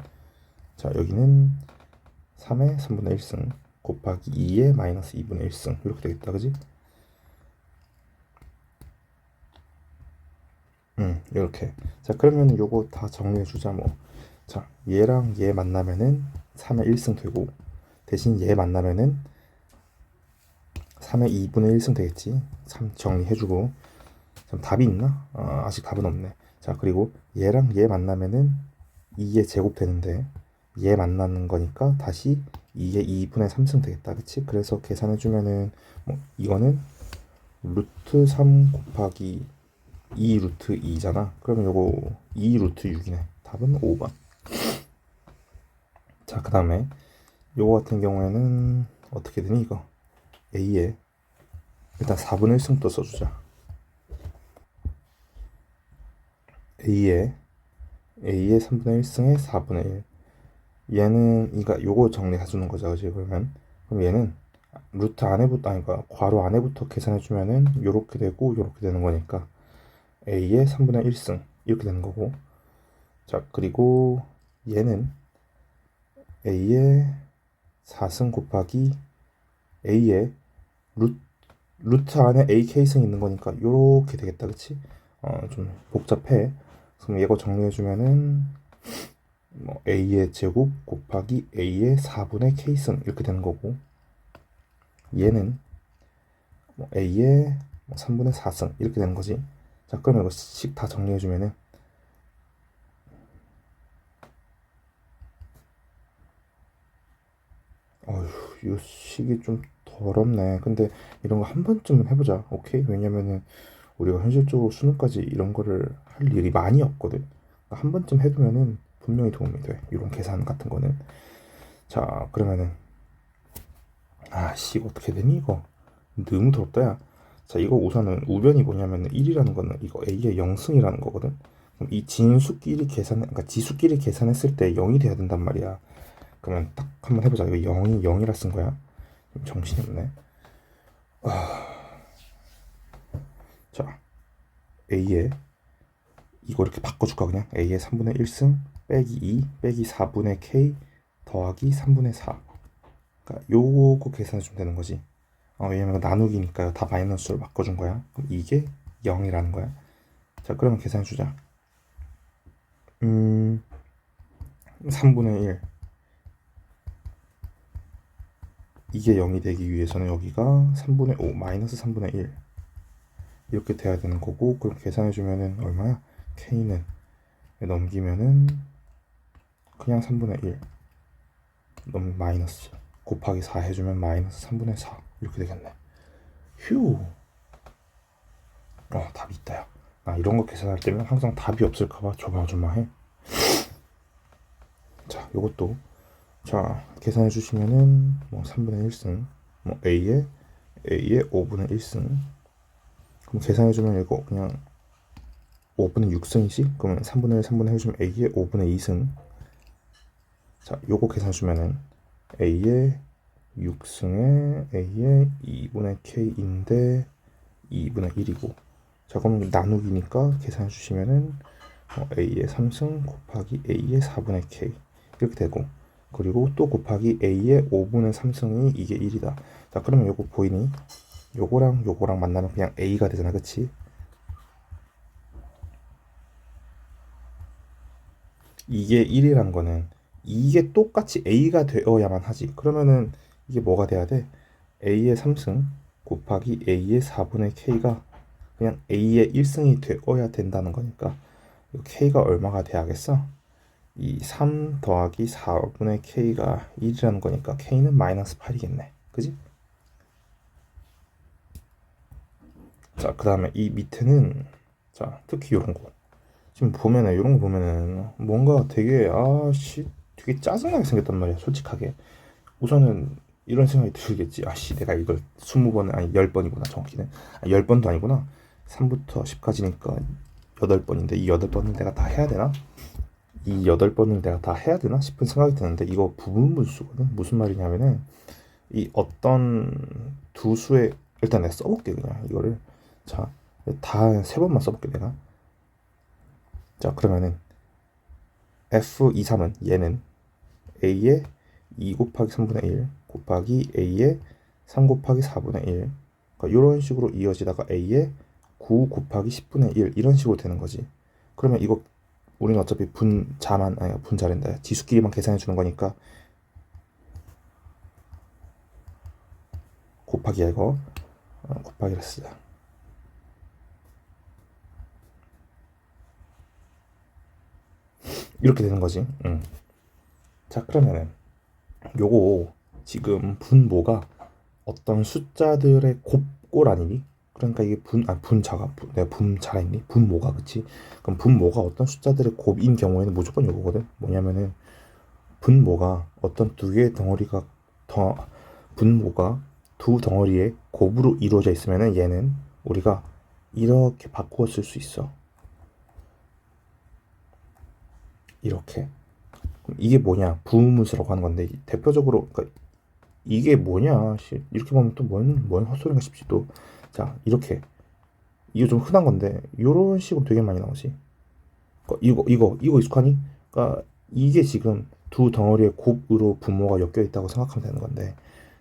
자, 여기는 3의 3분의 1승 곱하기 2의 마이너스 2분의 1승 이렇게 되겠다. 그지? 이렇게. 자, 그러면 요거 다 정리해 주자 뭐. 자, 얘랑 얘 만나면은 3의 1승 되고, 대신 얘 만나면은 3의 2분의 1승 되겠지. 3 정리해주고. 그럼 답이 있나? 아직 답은 없네. 자, 그리고 얘랑 얘 만나면은 2의 제곱 되는데 얘 만나는 거니까 다시 2의 2분의 3승 되겠다. 그치? 그래서 계산해주면은 뭐 이거는 루트 3 곱하기 2 루트 2잖아. 그러면 요거 2 루트 6이네. 답은 5번. 자, 그 다음에 요거 같은 경우에는 어떻게 되니 이거? A에 일단 4분의 1승 또 써주자. A에 3분의 1승에 4분의 1. 얘는 요거 정리해주는 거죠. 그지? 그러면 그럼 얘는 루트 안에부터 아니 그 괄호 안에부터 계산해 주면은 요렇게 되고 요렇게 되는 거니까 a의 3분의 1승 이렇게 되는 거고. 자, 그리고 얘는 a의 4승 곱하기 a의 루트 안에 ak승 있는 거니까 요렇게 되겠다. 그치? 좀 복잡해. 그럼 이거 정리해 주면은 뭐 a의 제곱 곱하기 a의 4분의 k승 이렇게 되는 거고, 얘는 뭐 a의 뭐 3분의 4승 이렇게 되는 거지. 자, 그러면 이거 식 다 정리해 주면은 어휴, 이 식이 좀 더럽네. 근데 이런 거 한 번쯤은 해보자. 오케이? 왜냐면은 우리가 현실적으로 수능까지 이런 거를 할 일이 많이 없거든. 그러니까 한 번쯤 해두면은 분명히 도움이 돼. 이런 계산 같은 거는. 자, 그러면은 아씨, 이거 어떻게 되니 이거? 너무 더럽다 야. 자, 이거 우선은 우변이 뭐냐면은 1이라는 거는 이거 a의 0승이라는 거거든. 그럼 이 진수끼리 그러니까 지수끼리 계산했을 때 0이 돼야 된단 말이야. 그러면 딱 한번 해보자. 이거 0이 0이라 쓴 거야. 정신이 없네. 자, a의 이거 이렇게 바꿔줄까 그냥? a의 3분의 1승 빼기 2 빼기 4분의 k 더하기 3분의 4. 그러니까 요거 계산해주면 되는 거지. 왜냐면 나누기니까 다 마이너스로 바꿔준 거야. 그럼 이게 0이라는 거야. 자, 그러면 계산해주자. 3분의 1. 이게 0이 되기 위해서는 여기가 3분의 5 마이너스 3분의 1 이렇게 돼야 되는 거고, 그럼 계산해주면은 얼마야? k는 넘기면은 그냥 3분의 1 마이너스 곱하기 4 해주면 마이너스 3분의 4 이렇게 되겠네. 휴. 답이 있다 야. 이런 거 계산할 때면 항상 답이 없을까봐 조마조마해. 자, 요것도 자 계산해 주시면은 뭐 3분의 1승 뭐 a의 5분의 1승. 그럼 계산해 주면 이거 그냥 5분의 6승이지? 그러면 3분의 1 3분의 1 해주면 a의 5분의 2승. 자, 요거 계산해 주면은 a의 6승에 a의 2분의 k인데 2분의 1이고. 자, 그럼 나누기니까 계산해 주시면은 a의 3승 곱하기 a의 4분의 k 이렇게 되고, 그리고 또 곱하기 a의 5분의 3승이 이게 1이다. 자, 그러면 요거 보이니? 요거랑 요거랑 만나면 그냥 a가 되잖아. 그치? 이게 1이란 거는 이게 똑같이 a가 되어야만 하지. 그러면은 이게 뭐가 돼야 돼? a의 3승 곱하기 a의 4분의 k가 그냥 a의 1승이 되어야 된다는 거니까 k가 얼마가 돼야겠어? 이 3 더하기 4분의 k가 1이라는 거니까 k는 마이너스 8이겠네. 그지? 자, 그 다음에 이 밑에는 자, 특히 요런 거 지금 보면은 요런 거 보면은 뭔가 되게 되게 짜증나게 생겼단 말이야. 솔직하게 우선은 이런 생각이 들겠지. 내가 이걸 20번 아니 10번이구나. 정확히는 10번도 아니구나. 3부터 10까지니까 8번인데 이 8번을 내가 다 해야 되나? 이 8번을 내가 다 해야 되나 싶은 생각이 드는데, 이거 부분분수거든. 무슨 말이냐면은 이 어떤 두 수의 일단 내가 써볼게 그냥 이거를. 자, 다 3번만 써볼게 내가. 자, 그러면은 f23은 얘는 a의 2 곱하기 3분의 1 곱하기 a의 3 곱하기 4분의 1, 그러니까 이런 식으로 이어지다가 a의 9 곱하기 10분의 1 이런 식으로 되는 거지. 그러면 이거 우리는 어차피 분자만 아니 분자랜다 지수끼리만 계산해 주는 거니까 곱하기야 이거. 곱하기를 쓰자. 이렇게 되는 거지. 자, 그러면은 요거 지금 분모가 어떤 숫자들의 곱꼴 아니니? 그러니까 이게 내가 분자라 했니? 분모가. 그치? 그럼 분모가 어떤 숫자들의 곱인 경우에는 무조건 요거거든. 뭐냐면은 분모가 어떤 두 개의 덩어리가 분모가 두 덩어리의 곱으로 이루어져 있으면은 얘는 우리가 이렇게 바꾸어 쓸 수 있어. 이렇게. 그럼 이게 뭐냐? 부분분수라고 하는 건데 대표적으로 그러니까 이게 뭐냐 이렇게 보면 또 뭔 헛소리인가 싶지 또. 자 이렇게 이거 좀 흔한 건데 요런 식으로 되게 많이 나오지. 이거 익숙하니? 그러니까 이게 지금 두 덩어리의 곱으로 분모가 엮여 있다고 생각하면 되는 건데,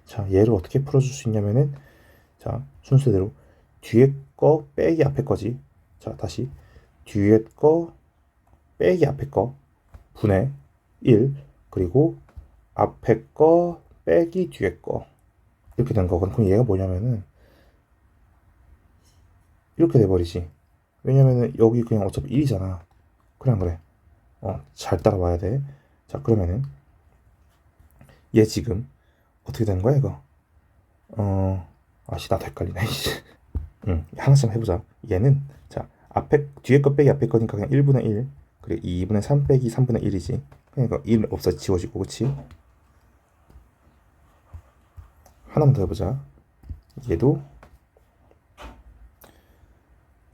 자 얘를 어떻게 풀어줄 수 있냐면은, 자 순서대로 뒤에 거 빼기 앞에 거지. 자 다시 뒤에 거 빼기 앞에 거 분의 1, 그리고 앞에 거 빼기 뒤에 거, 이렇게 된 거거든. 그럼 얘가 뭐냐면은 이렇게 돼버리지. 왜냐면은 여기 그냥 어차피 1이잖아. 그래 안 그래? 잘 따라와야 돼. 자 그러면은 얘 지금 어떻게 되는 거야 이거? 아씨 나도 헷갈리네. 응, 하나씩 해보자. 얘는 자 앞에 뒤에 거 빼기 앞에 거니까 그냥 1분의 1, 그리고 2분의 3 빼기 3분의 1이지. 그러니까 1 없어 지워지고, 그치? 하나만 더 해보자. 얘도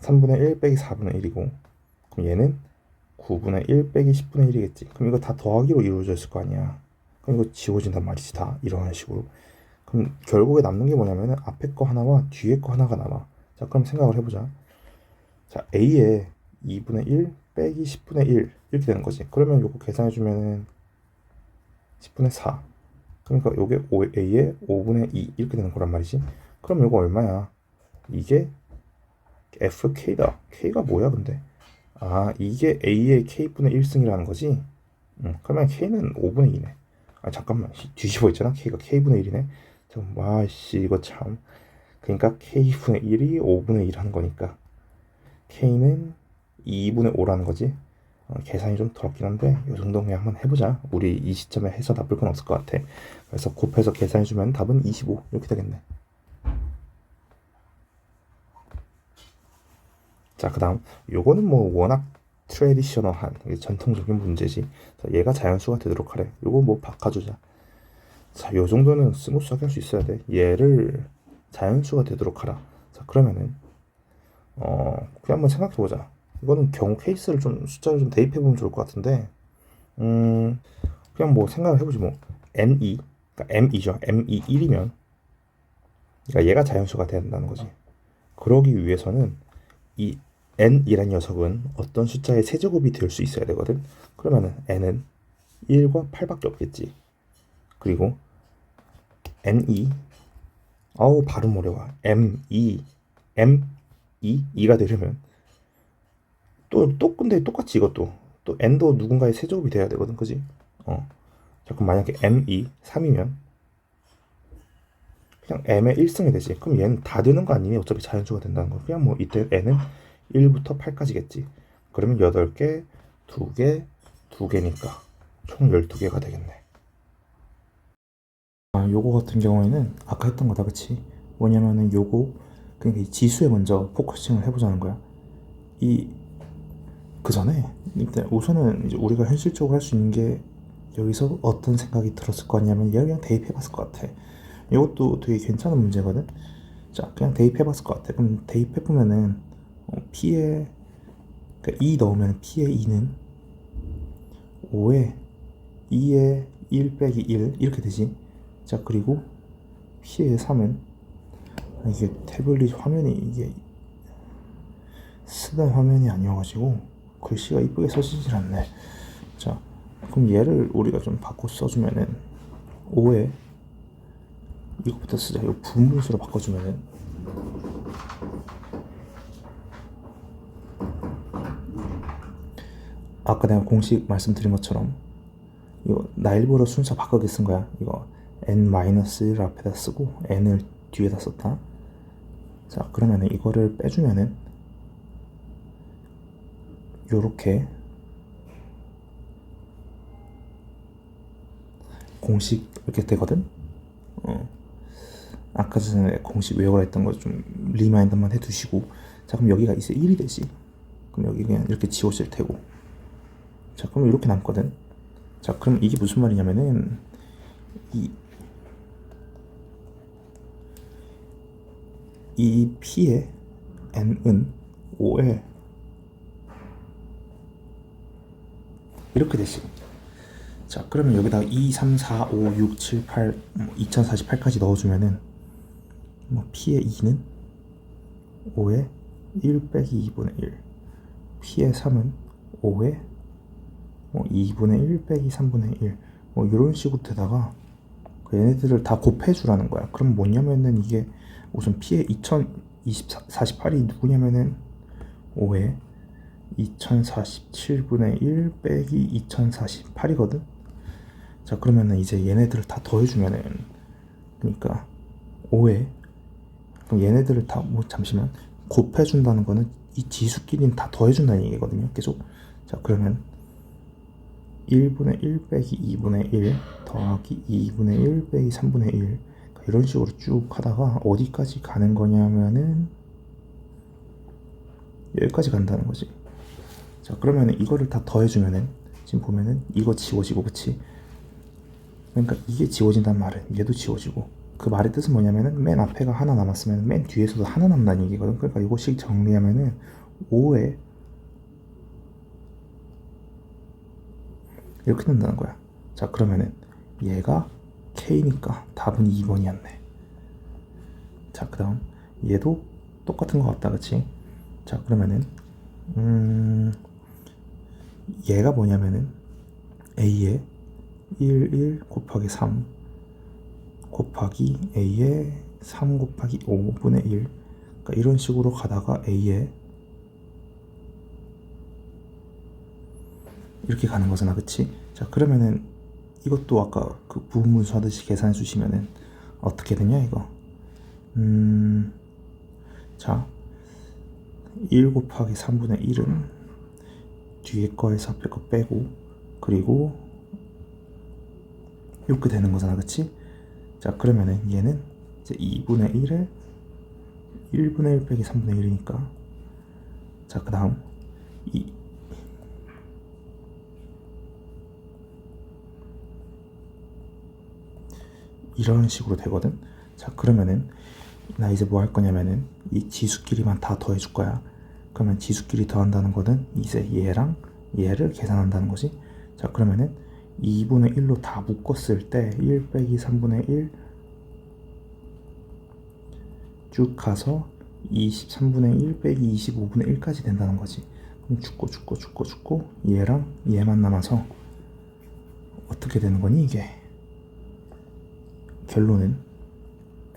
3분의 1 빼기 4분의 1이고, 그럼 얘는 9분의 1 빼기 10분의 1이겠지. 그럼 이거 다 더하기로 이루어져 있을 거 아니야. 그럼 이거 지워진단 말이지, 다 이런 식으로. 그럼 결국에 남는 게 뭐냐면은 앞에 거 하나와 뒤에 거 하나가 남아. 자 그럼 생각을 해보자. 자 A에 2분의 1 빼기 10분의 1 이렇게 되는 거지. 그러면 요거 계산해주면은 10분의 4. 그러니까 요게 A에 5분의 2 이렇게 되는 거란 말이지. 그럼 요거 얼마야? 이게 FK다. K가 뭐야 근데? 아 이게 A의 K분의 1승이라는 거지? 그러면 K는 5분의 2네. 아 잠깐만, 뒤집어 있잖아. K가 K분의 1이네. 잠깐만, 아씨 이거 참. 그러니까 K분의 1이 5분의 1 하는 거니까 K는 2분의 5라는 거지. 계산이 좀 더럽긴 한데 이 정도 그냥 한번 해보자. 우리 이 시점에 해서 나쁠 건 없을 것 같아. 그래서 곱해서 계산해주면 답은 25 이렇게 되겠네. 자 그 다음 요거는 뭐 워낙 트레디셔널한 전통적인 문제지. 자, 얘가 자연수가 되도록 하래. 요거 뭐 바꿔주자. 자, 요 정도는 스무스하게 할 수 있어야 돼. 얘를 자연수가 되도록 하라. 자, 그러면은 그냥 한번 생각해 보자. 이거는 경우 케이스를 좀 숫자를 좀 대입해 보면 좋을 것 같은데, 그냥 뭐 생각을 해보지 뭐. n2, 그러니까 m2죠. m2 1이면, 그러니까 얘가 자연수가 돼야 된다는 거지. 그러기 위해서는 이 n이란 녀석은 어떤 숫자의 세제곱이 될 수 있어야 되거든. 그러면은 n은 1과 8밖에 없겠지. 그리고 n2, 어우 발음 어려워. m2, m2, 2가 되려면 또 근데 똑같이 이것도 또 n도 누군가의 세제곱이 돼야 되거든, 그지? 자 그럼 만약에 m2 3이면 그냥 m의 1승이 되지. 그럼 얘는 다 되는 거 아니니? 어차피 자연수가 된다는 거. 그냥 뭐 이때 n은 1부터 8까지겠지. 그러면 8개, 2개, 2개니까 총 12개가 되겠네. 요거 같은 경우에는 아까 했던 거다, 그치? 뭐냐면은 요거 그러니까 이 지수에 먼저 포커싱을 해보자는 거야. 이 그 전에 일단 우선은 이제 우리가 현실적으로 할 수 있는 게 여기서 어떤 생각이 들었을 거 같냐면 얘를 그냥 대입해봤을 것 같아. 이것도 되게 괜찮은 문제거든. 자 그냥 대입해봤을 것 같아. 그럼 대입해보면은 P에 그러니까 2 넣으면 P의 2는 5에 2에 1 빼기 1 이렇게 되지. 자 그리고 P의 3은 이게 태블릿 화면이 이게 쓰던 화면이 아니어가지고 글씨가 이쁘게 써지질 않네. 자 그럼 얘를 우리가 좀 바꿔 써주면은 5에 이것부터 쓰자. 이거 분분수로 바꿔주면은 아까 내가 공식 말씀드린 것처럼 이거 나 일부러 순서 바꾸게 쓴 거야. 이거 n-1을 앞에다 쓰고 n을 뒤에다 썼다. 자 그러면은 이거를 빼주면은 요렇게 공식 이렇게 되거든. 아까 전에 공식 외우라 했던 거 좀 리마인드만 해두시고. 자 그럼 여기가 이제 1이 되지. 그럼 여기 그냥 이렇게 지워질 테고. 자 그럼 이렇게 남거든. 자 그럼 이게 무슨 말이냐면은 이 P의 N은 5에 이렇게 되지. 자, 그러면 여기다가 2, 3, 4, 5, 6, 7, 8, 2048까지 넣어주면은 뭐 p의 2는 5의 1 빼기 2분의 1, p의 3은 5의 뭐 2분의 1 빼기 3분의 1, 뭐 이런 식으로 되다가 얘네들을 다 곱해주라는 거야. 그럼 뭐냐면은 이게 우선 p의 2048이 누구냐면은 5의 2047분의 1 빼기 2048이거든. 자, 그러면은 이제 얘네들을 다 더해주면은, 그러니까 5에, 그럼 얘네들을 다 뭐 잠시만 곱해준다는 거는 이 지수끼리는 다 더해준다는 얘기거든요, 계속. 자, 그러면 1분의 1 빼기 2분의 1 더하기 2분의 1 빼기 3분의 1, 그러니까 이런 식으로 쭉 하다가 어디까지 가는 거냐면은 여기까지 간다는 거지. 자, 그러면은 이거를 다 더해주면은 지금 보면은 이거 지워지고, 그치? 그러니까 이게 지워진단 말은 얘도 지워지고, 그 말의 뜻은 뭐냐면은 맨 앞에가 하나 남았으면 맨 뒤에서도 하나 남는다는 얘기거든. 그러니까 이거씩 정리하면은 5에 이렇게 된다는 거야. 자, 그러면은 얘가 K니까 답은 2번이었네. 자, 그 다음 얘도 똑같은 것 같다, 그치? 자, 그러면은 얘가 뭐냐면은 A에 1 곱하기 3 곱하기 A에 3 곱하기 5분의 1, 그러니까 이런 식으로 가다가 A에 이렇게 가는 거잖아, 그치? 자, 그러면은 이것도 아까 그 부분문수 하듯이 계산해 주시면은 어떻게 되냐, 이거. 자, 1 곱하기 3분의 1은 뒤에 거에서 앞에 거 빼고, 그리고 이렇게 되는 거잖아, 그치? 자, 그러면은 얘는 이제 2분의 1에 1분의 1 빼기 3분의 1이니까, 자, 그 다음 이런 식으로 되거든. 자, 그러면은 나 이제 뭐 할 거냐면은 이 지수끼리만 다 더해 줄 거야. 그러면 지수끼리 더한다는 거는 이제 얘랑 얘를 계산한다는 거지. 자, 그러면은 2분의 1로 다 묶었을 때 1 빼기 3분의 1 쭉 가서 23분의 1 빼기 25분의 1까지 된다는 거지. 그럼 죽고 얘랑 얘만 남아서 어떻게 되는 거니, 이게? 결론은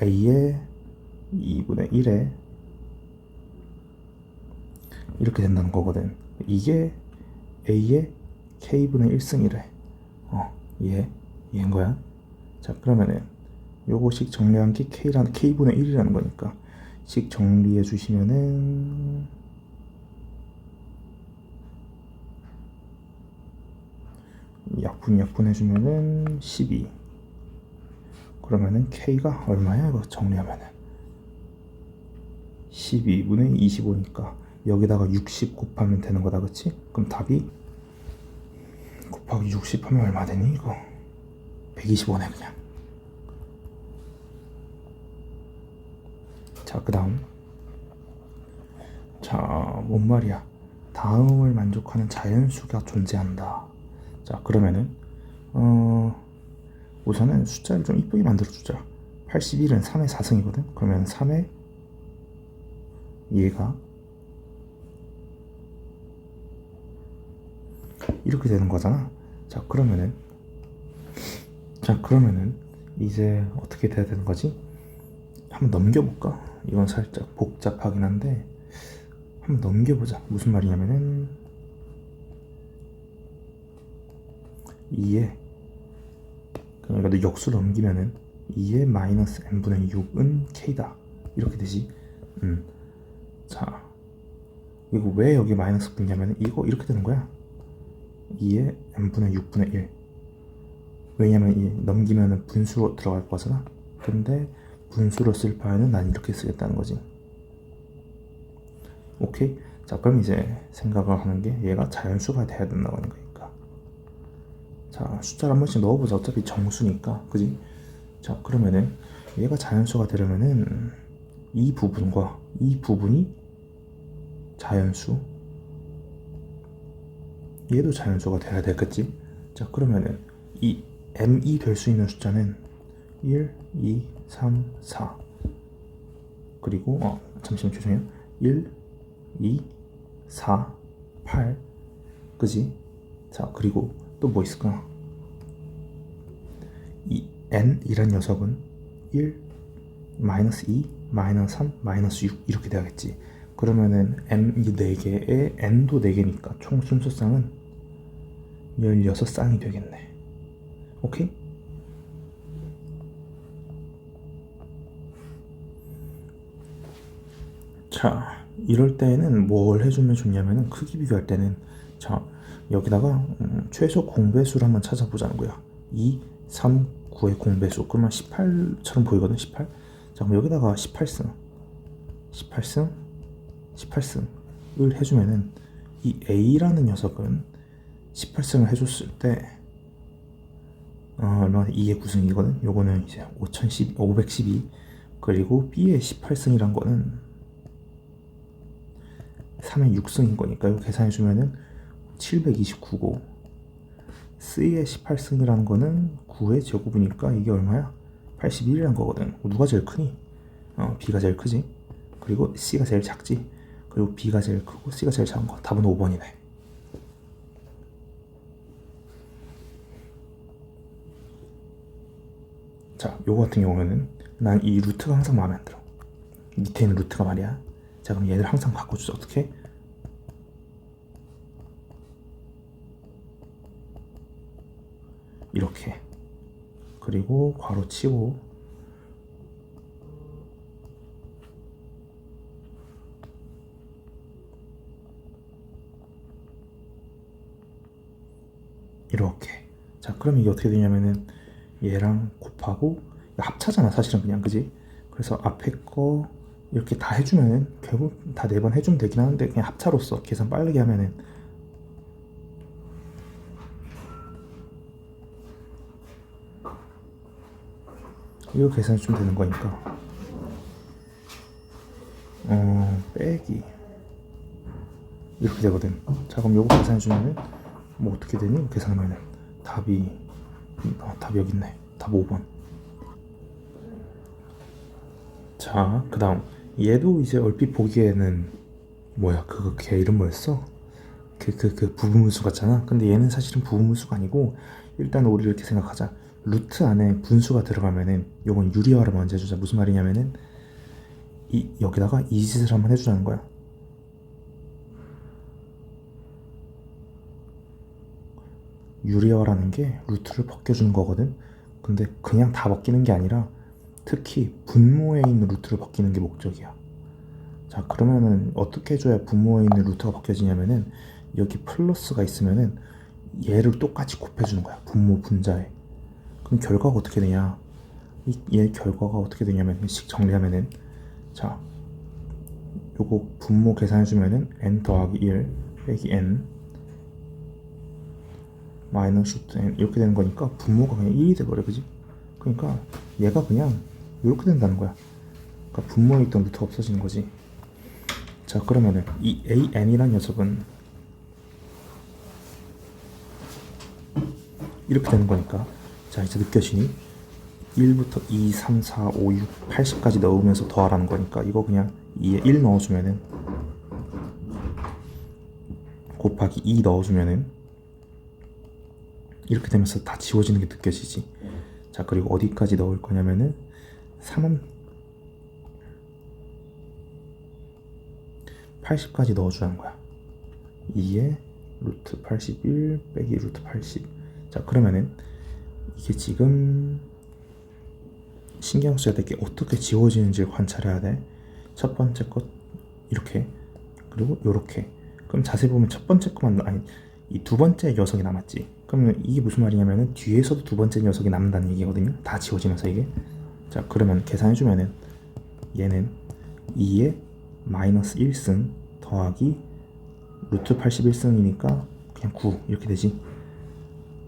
A의 2분의 1에 이렇게 된다는 거거든. 이게 A의 K분의 1승이래. 얘인 거야. 자, 그러면은 요거식 정리한 게 K분의 1이라는 거니까 식 정리해 주시면은 약분 해주면은 12. 그러면은 K가 얼마야, 이거 정리하면은 12분의 25니까 여기다가 60 곱하면 되는 거다, 그치? 그럼 답이 곱하기 60 하면 얼마 되니, 이거? 125네, 그냥. 자, 그 다음. 자, 뭔 말이야? 다음을 만족하는 자연수가 존재한다. 자, 그러면은 우선은 숫자를 좀 이쁘게 만들어주자. 81은 3의 4승이거든. 그러면 3의 얘가 이렇게 되는 거잖아. 자, 그러면은 이제 어떻게 돼야 되는 거지? 한번 넘겨볼까? 이건 살짝 복잡하긴 한데 한번 넘겨보자. 무슨 말이냐면은 2에, 그러니까 역수를 넘기면은 2의 마이너스 n분의 6은 k다, 이렇게 되지. 자, 이거 왜 여기 마이너스 붙냐면 이거 이렇게 되는 거야. 2의 n분의 6분의 1. 왜냐면 이 넘기면은 분수로 들어갈 거잖아. 근데 분수로 쓸 바에는 난 이렇게 쓰겠다는 거지. 오케이? 자, 그럼 이제 생각을 하는 게 얘가 자연수가 돼야 된다고 하는 거니까. 자, 숫자를 한 번씩 넣어보자. 어차피 정수니까, 그지? 자, 그러면은 얘가 자연수가 되려면은 이 부분과 이 부분이 자연수, 얘도 자연수가 돼야 되겠지? 자, 그러면은 이 m이 될 수 있는 숫자는 1, 2, 3, 4 그리고 잠시만 죄송해요. 1, 2, 4, 8 그지? 자 그리고 또 뭐 있을까? 이 n이란 녀석은 1, 마이너스 2, 마이너스 3, 마이너스 6 이렇게 돼야겠지. 그러면은 m이 4개에 n도 4개니까 총 순서쌍은 16쌍이 되겠네. 오케이? 자, 이럴 때는 뭘 해주면 좋냐면은 크기 비교할 때는 자, 여기다가 최소 공배수를 한번 찾아보자는 거야. 2, 3, 9의 공배수. 그러면 18처럼 보이거든, 18. 자, 그럼 여기다가 18승, 18승, 18승을 해주면은 이 A라는 녀석은 18승을 해줬을 때 얼마나 2의 9승이거든. 요거는 이제 512 그리고 B의 18승이란 거는 3의 6승인 거니까 이거 계산해주면은 729고 C의 18승이라는 거는 9의 제곱이니까 이게 얼마야? 81이란 거거든. 누가 제일 크니? B가 제일 크지. 그리고 C가 제일 작지. 그리고 B가 제일 크고 C가 제일 작은 거. 답은 5번이네. 자, 요거 같은 경우에는 난 이 루트가 항상 마음에 안 들어. 밑에 있는 루트가 말이야. 자, 그럼 얘를 항상 바꿔주자. 어떻게? 이렇게. 그리고 괄호 치고 이렇게. 자, 그럼 이게 어떻게 되냐면은 얘랑 곱하고 합차잖아 사실은 그냥 그지? 그래서 앞에 거 이렇게 다 해주면은 결국 다 4번 해주면 되긴 하는데 그냥 합차로서 계산 빠르게 하면은 이거 계산해주면 되는 거니까 빼기 이렇게 되거든. 자 그럼 요거 계산해주면은 뭐 어떻게 되니? 계산하면은 답이 답이 여기 있네. 답 5번. 자 그 다음 얘도 이제 얼핏 보기에는 뭐야 걔 이름 뭐였어? 그 부분수 같잖아. 근데 얘는 사실은 부분수가 아니고 일단 우리 이렇게 생각하자. 루트 안에 분수가 들어가면은 요건 유리화를 먼저 해주자. 무슨 말이냐면은 여기다가 이 짓을 한번 해주자는 거야. 유리화라는 게 루트를 벗겨주는 거거든. 근데 그냥 다 벗기는 게 아니라 특히 분모에 있는 루트를 벗기는 게 목적이야. 자 그러면은 어떻게 해줘야 분모에 있는 루트가 벗겨지냐면은 여기 플러스가 있으면은 얘를 똑같이 곱해주는 거야. 분모 분자에. 그럼 결과가 어떻게 되냐? 얘 결과가 어떻게 되냐면 식 정리하면은 자 요거 분모 계산해주면은 n 더하기 1 빼기 n 마이너스 n 이렇게 되는 거니까 분모가 그냥 1이 돼버려 그지? 그러니까 얘가 그냥 이렇게 된다는 거야. 그러니까 분모에 있던 루트가 없어지는 거지. 자 그러면은 이 an이란 녀석은 이렇게 되는 거니까 자 이제 느껴지니? 1부터 2, 3, 4, 5, 6, 80까지 넣으면서 더하라는 거니까 이거 그냥 2에 1 넣어주면은 곱하기 2 넣어주면은 이렇게 되면서 다 지워지는 게 느껴지지. 자 그리고 어디까지 넣을 거냐면은 3은 80까지 넣어주라는 거야. 2에 루트 81 빼기 루트 80. 자 그러면은 이게 지금 신경 써야 될 게 어떻게 지워지는지를 관찰해야 돼. 첫 번째 것 이렇게 그리고 요렇게. 그럼 자세히 보면 첫 번째 것만 아니 이 두 번째 녀석이 남았지. 그러면 이게 무슨 말이냐면은 뒤에서도 두 번째 녀석이 남는다는 얘기거든요. 다 지워지면서 이게. 자 그러면 계산해주면은 얘는 2에 마이너스 1승 더하기 루트 81승이니까 그냥 9 이렇게 되지.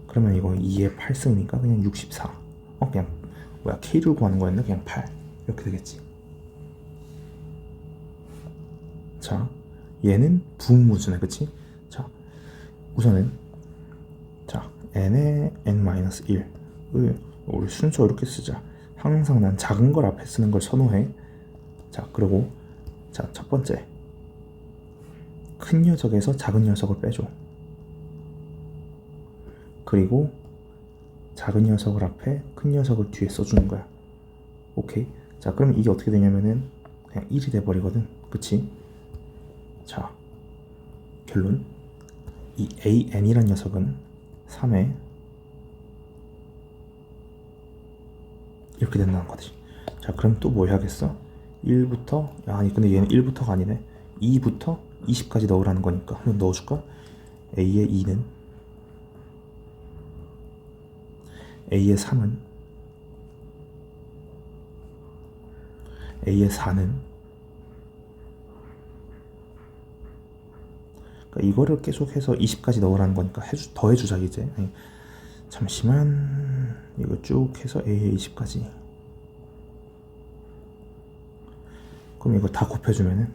그러면 이거 2에 8승이니까 그냥 64. 그냥 뭐야 K를 구하는 거였나? 그냥 8 이렇게 되겠지. 자 얘는 부분무주네 그치? 자 우선은 자 n의 n-1을 우리 순서 이렇게 쓰자. 항상 난 작은 걸 앞에 쓰는 걸 선호해. 자, 그리고 자, 첫 번째 큰 녀석에서 작은 녀석을 빼줘. 그리고 작은 녀석을 앞에 큰 녀석을 뒤에 써주는 거야. 오케이. 자, 그럼 이게 어떻게 되냐면은 그냥 1이 돼버리거든. 그치? 자, 결론. 이 AN이란 녀석은 3에 이렇게 된다는 거지. 자, 그럼 또 뭐 해야겠어? 1부터, 아니 근데 얘는 1부터가 아니네. 2부터 20까지 넣으라는 거니까 한번 넣어줄까? A의 2는 A의 3은 A의 4는 그러니까 이거를 계속해서 20까지 넣으라는 거니까 더해주자 이제. 아니, 잠시만 이거 쭉 해서 A의 20까지. 그럼 이거 다 곱해주면은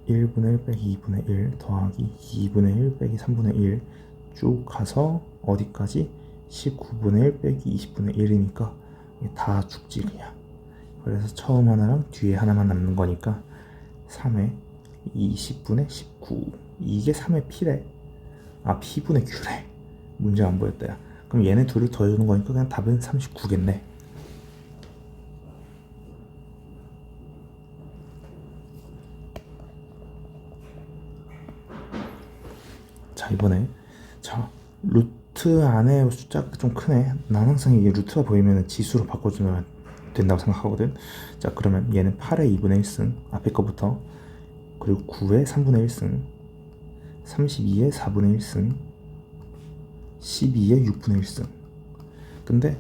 1분의 1 빼기 2분의 1 더하기 2분의 1 빼기 3분의 1 쭉 가서 어디까지? 19분의 1 빼기 20분의 1이니까 다 죽지 그냥. 그래서 처음 하나랑 뒤에 하나만 남는 거니까 3의 20분의 19 이게 3의 P래. 아, P분의 Q래. 문제 안 보였다 야. 그럼 얘네 둘을 더해주는 거니까 그냥 답은 39겠네. 자, 이번에 자, 루트 안에 숫자가 좀 크네. 난 항상 이게 루트가 보이면 지수로 바꿔주면 된다고 생각하거든. 자, 그러면 얘는 8의 2분의 1승 앞에 거부터, 그리고 9의 3분의 1승, 32의 4분의 1승, 12의 6분의 1승. 근데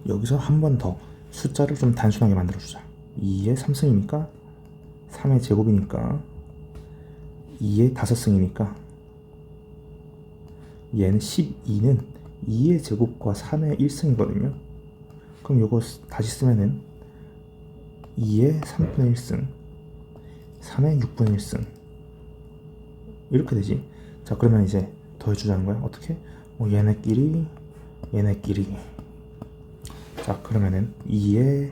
여기서 한 번 더 숫자를 좀 단순하게 만들어주자. 2의 3승이니까 3의 제곱이니까 2의 5승이니까 얘는 12는 2의 제곱과 3의 1승이거든요. 그럼 요거 다시 쓰면은 2의 3분의 1승, 3의 6분의 1승 이렇게 되지. 자, 그러면 이제 더해주자는 거야. 어떻게? 얘네끼리 얘네끼리. 자, 그러면은 2의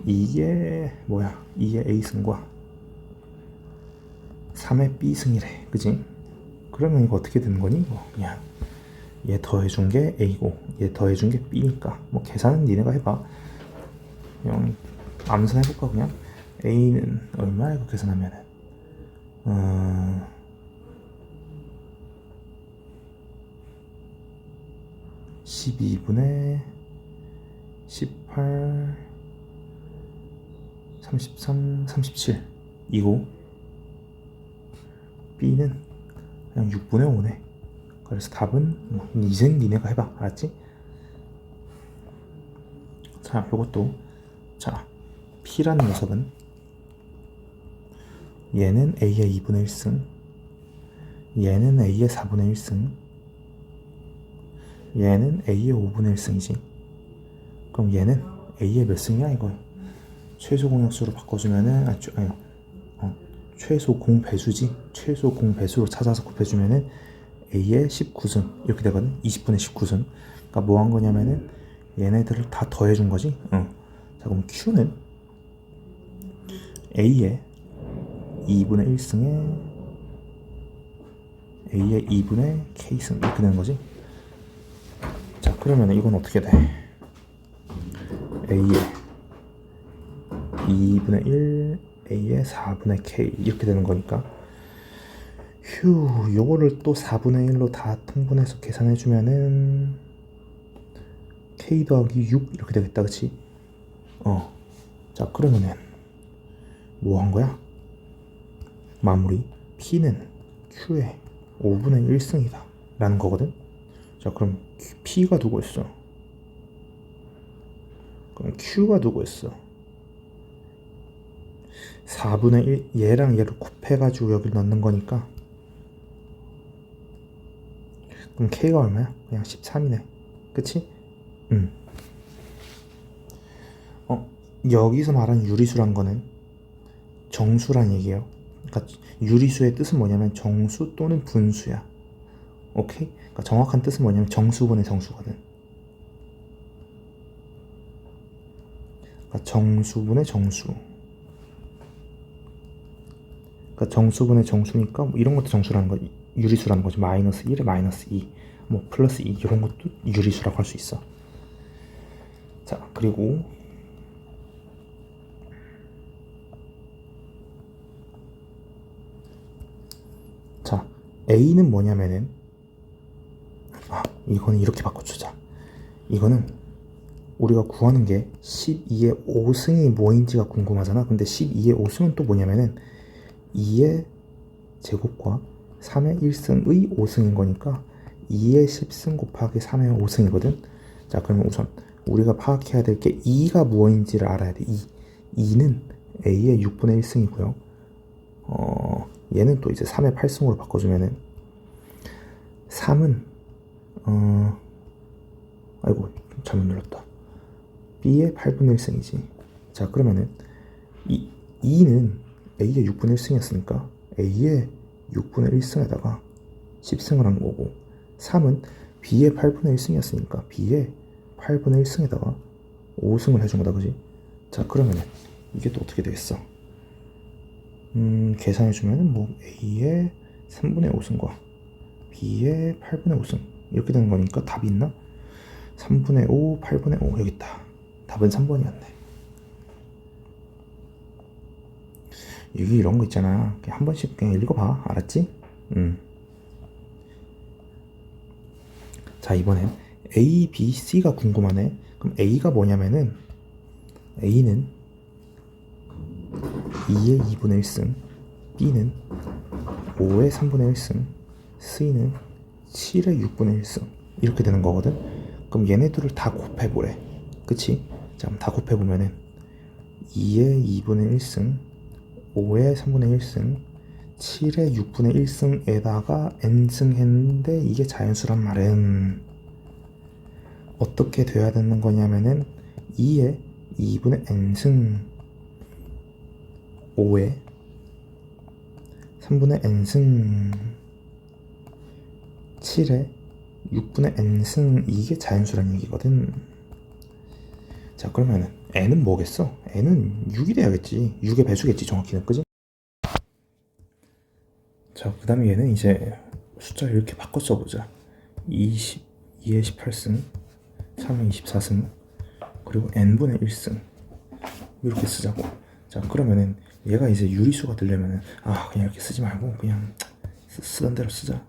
이게 뭐야? 2의 A승과 3의 B승이래. 그지? 그러면 이거 어떻게 되는 거니? 이거 그냥 얘 더해준 게 A고 얘 더해준 게 B니까 뭐 계산은 니네가 해봐. 그냥 암산 해볼까 그냥? A는 얼마야 이거 계산하면은 12분의 18 33 37 이고 B는 그냥 6분의 5네. 그래서 답은 이젠 니네가 해봐. 알았지? 자, 요것도 자, P라는 녀석은 얘는 A의 2분의 1승, 얘는 A의 4분의 1승, 얘는 A의 5분의 1승이지. 그럼 얘는 A의 몇 승이야 이거? 최소 공약수로 바꿔주면은 최소 공배수지. 최소 공배수로 찾아서 곱해주면은 A의 19승 이렇게 되거든. 20분의 19승. 그러니까 뭐 한 거냐면은 얘네들을 다 더해준 거지. 자, 그럼 Q는 A의 2분의 1승에 A의 2분의 K승 이렇게 되는 거지. 자, 그러면 이건 어떻게 돼? A의 2분의 1, A의 4분의 K 이렇게 되는 거니까 요거를 또 4분의 1로 다 통분해서 계산해주면은 K 더하기 6 이렇게 되겠다. 그치? 자, 그러면은 뭐 한 거야? 마무리. P는 Q의 5분의 1승이다 라는 거거든. 자, 그럼 P가 누구 있어? 그럼 Q가 누구 있어? 4분의 1 얘랑 얘를 곱해가지고 여기 넣는 거니까 그럼 K가 얼마야? 그냥 13이네. 그치? 여기서 말하는 유리수란 거는 정수란 얘기예요. 그러니까 유리수의 뜻은 뭐냐면 정수 또는 분수야. 오케이? 그러니까 정확한 뜻은 뭐냐면 정수분의 정수거든. 그러니까 정수분의 정수. 그러니까 정수분의 정수니까 뭐 이런 것도 정수라는 거, 유리수라는 거지. 마이너스 1에 마이너스 2, 뭐 플러스 2 이런 것도 유리수라고 할 수 있어. 자, 그리고 자, A는 뭐냐면은 이거는 이렇게 바꿔주자. 이거는 우리가 구하는 게 12의 5승이 뭐인지가 궁금하잖아. 근데 12의 5승은 또 뭐냐면은 2의 제곱과 3의 1승의 5승인 거니까 2의 10승 곱하기 3의 5승이거든. 자, 그러면 우선 우리가 파악해야 될 게 2가 무엇인지를 알아야 돼. 2는 A의 6분의 1승이고요. 얘는 또 이제 3의 8승으로 바꿔주면은 3은 아이고 잘못 눌렀다. B의 8분의 1승이지. 자, 그러면은 2는 A의 6분의 1승이었으니까 A의 6분의 1승에다가 10승을 한 거고, 3은 B의 8분의 1승이었으니까 B의 8분의 1승에다가 5승을 해준 거다, 그지? 자, 그러면은 이게 또 어떻게 되겠어? 계산해주면은 뭐 A의 3분의 5승과 B의 8분의 5승 이렇게 되는 거니까 답이 있나? 3분의 5, 8분의 5 여기 있다. 답은 3번이었네. 여기 이런 거 있잖아. 그냥 한 번씩 그냥 읽어봐. 알았지? 자, 이번엔 A, B, C가 궁금하네. 그럼 A가 뭐냐면은 A는 2의 2분의 1승, B는 5의 3분의 1승, C는 7의 6분의 1승 이렇게 되는 거거든. 그럼 얘네들을 다 곱해보래. 그치? 자, 그럼 다 곱해보면은 2의 2분의 1승, 5의 3분의 1승, 7의 6분의 1승에다가 n승 했는데 이게 자연수란 말은 어떻게 돼야 되는 거냐면은 2의 2분의 n승 5의 3분의 n승 7의 6분의 n승 이게 자연수란 얘기거든. 자, 그러면은 n은 뭐겠어? n은 6이 돼야겠지. 6의 배수겠지, 정확히는. 그지? 자, 그 다음에 얘는 이제 숫자를 이렇게 바꿔 써보자. 2의 18승, 3의 24승, 그리고 n분의 1승 이렇게 쓰자고. 자, 그러면은 얘가 이제 유리수가 되려면은 그냥 이렇게 쓰지 말고 그냥 쓰던 대로 쓰자.